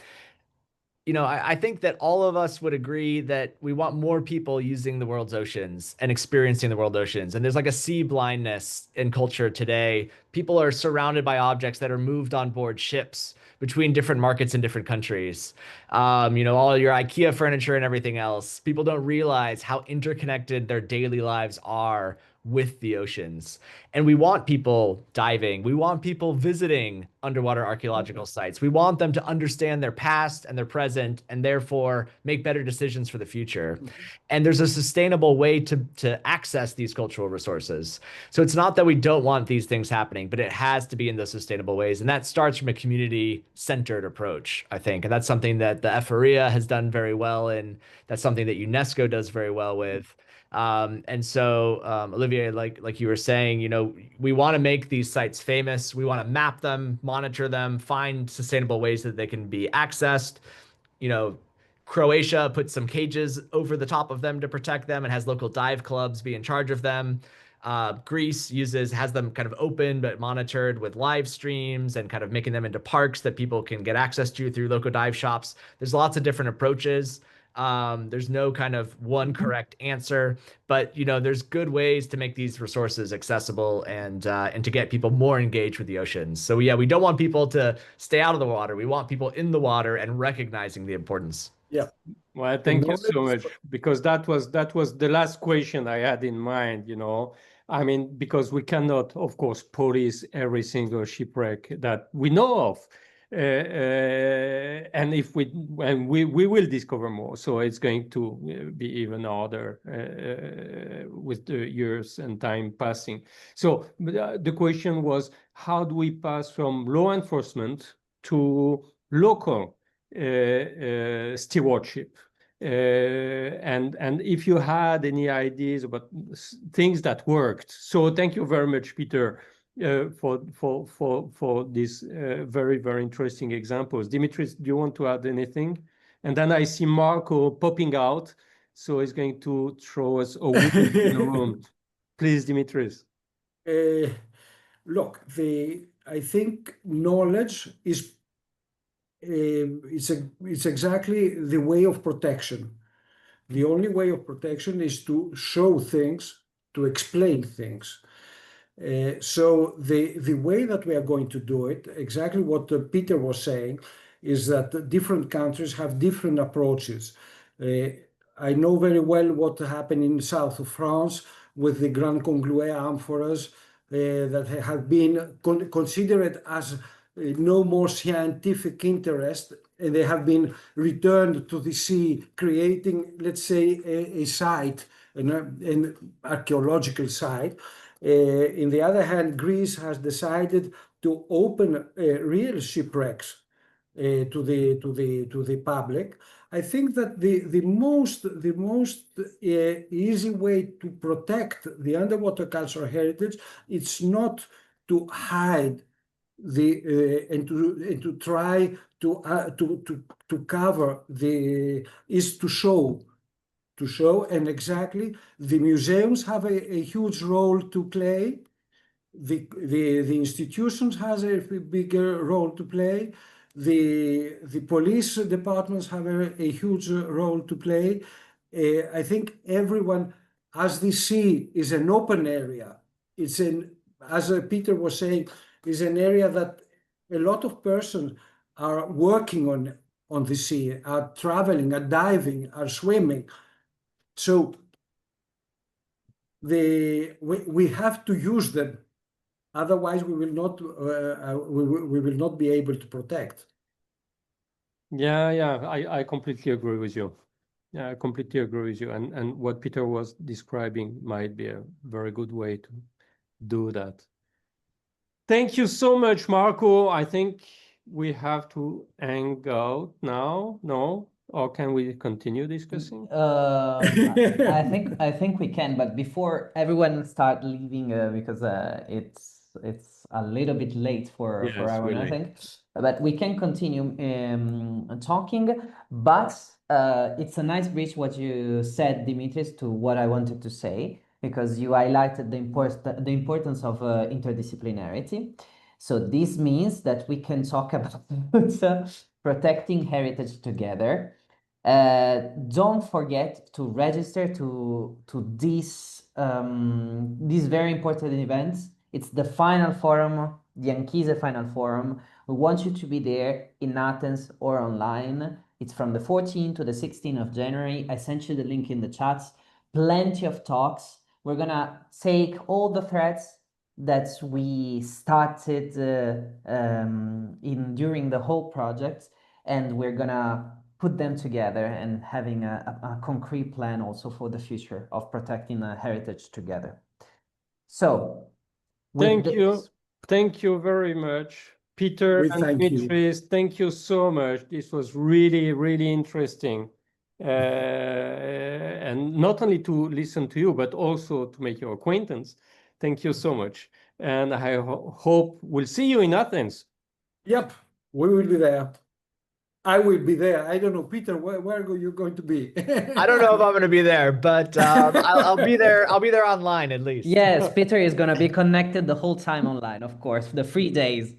think that all of us would agree that we want more people using the world's oceans and experiencing the world oceans. And there's like a sea blindness in culture today. People are surrounded by objects that are moved on board ships, between different markets in different countries. All your IKEA furniture and everything else. People don't realize how interconnected their daily lives are with the oceans. And we want people diving. We want people visiting underwater archaeological sites. We want them to understand their past and their present, and therefore make better decisions for the future. And there's a sustainable way to access these cultural resources. So it's not that we don't want these things happening, but it has to be in those sustainable ways. And that starts from a community-centered approach, I think. And that's something that the FREA has done very well, and that's something that UNESCO does very well with. Olivier, like you were saying, we want to make these sites famous. We want to map them, monitor them, find sustainable ways that they can be accessed. Croatia put some cages over the top of them to protect them and has local dive clubs be in charge of them. Greece has them kind of open but monitored with live streams and kind of making them into parks that people can get access to through local dive shops. There's lots of different approaches. There's no kind of one correct answer, but there's good ways to make these resources accessible and to get people more engaged with the oceans. So yeah, we don't want people to stay out of the water. We want people in the water and recognizing the importance. Yeah. Well, thank you so much, because that was the last question I had in mind. Because we cannot, of course, police every single shipwreck that we know of. And we will discover more, so it's going to be even harder with the years and time passing. So the question was, how do we pass from law enforcement to local stewardship? And if you had any ideas about things that worked. So thank you very much, Peter, for these very, very interesting examples. Dimitris, do you want to add anything? And then I see Marco popping out, so he's going to throw us a wood in the room. Please, Dimitris. Look, I think knowledge is it's exactly the way of protection. The only way of protection is to show things, to explain things. So the way that we are going to do it, exactly what Peter was saying, is that different countries have different approaches. I know very well what happened in south of France with the Grand Conglouet amphoras that have been considered as no more scientific interest, and they have been returned to the sea, creating, let's say, a site, an archaeological site. On the other hand, Greece has decided to open real shipwrecks to the public. I think that the most easy way to protect the underwater cultural heritage, it's not to hide and to try to cover is to show. And exactly, the museums have a huge role to play. The institutions has a bigger role to play. The police departments have a huge role to play. I think everyone, as the sea is an open area, as Peter was saying, is an area that a lot of persons are working on the sea, are traveling, are diving, are swimming. So we have to use them, otherwise we will not be able to protect. Yeah, I completely agree with you. Yeah, I completely agree with you. And what Peter was describing might be a very good way to do that. Thank you so much, Marco. I think we have to hang out now. No? Or can we continue discussing? I think we can, but before everyone start leaving, because it's a little bit late for everyone, I think. But we can continue talking. But it's a nice bridge what you said, Dimitris, to what I wanted to say, because you highlighted the importance of interdisciplinarity. So this means that we can talk about protecting heritage together. Don't forget to register to these very important events It's the final forum, the ANCHISE final forum. We want you to be there in Athens or online. It's from the 14th to the 16th of January. I sent you the link in the chats. Plenty of talks. We're gonna take all the threads that we started during the whole project, and we're gonna put them together and having a concrete plan also for the future of protecting heritage together. So, thank you very much, Peter and Dimitris. Thank you so much. This was really, really interesting. And not only to listen to you, but also to make your acquaintance. Thank you so much. And I hope we'll see you in Athens. Yep, we will be there. I will be there. I don't know, Peter, where are you going to be? I don't know if I'm going to be there, but I'll be there. I'll be there online at least. Yes, Peter is going to be connected the whole time online, of course, the 3 days.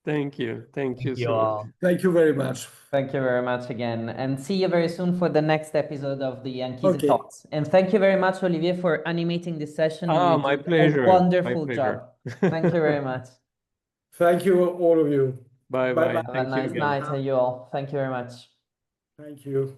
Thank you. Thank you so all. much. Thank you very much. Thank you very much again. And see you very soon for the next episode of the ANCHISE Talks. And thank you very much, Olivier, for animating this session. My pleasure. A wonderful job. Thank you very much. Thank you, all of you. Bye-bye. Have a nice night, you all. Thank you very much. Thank you.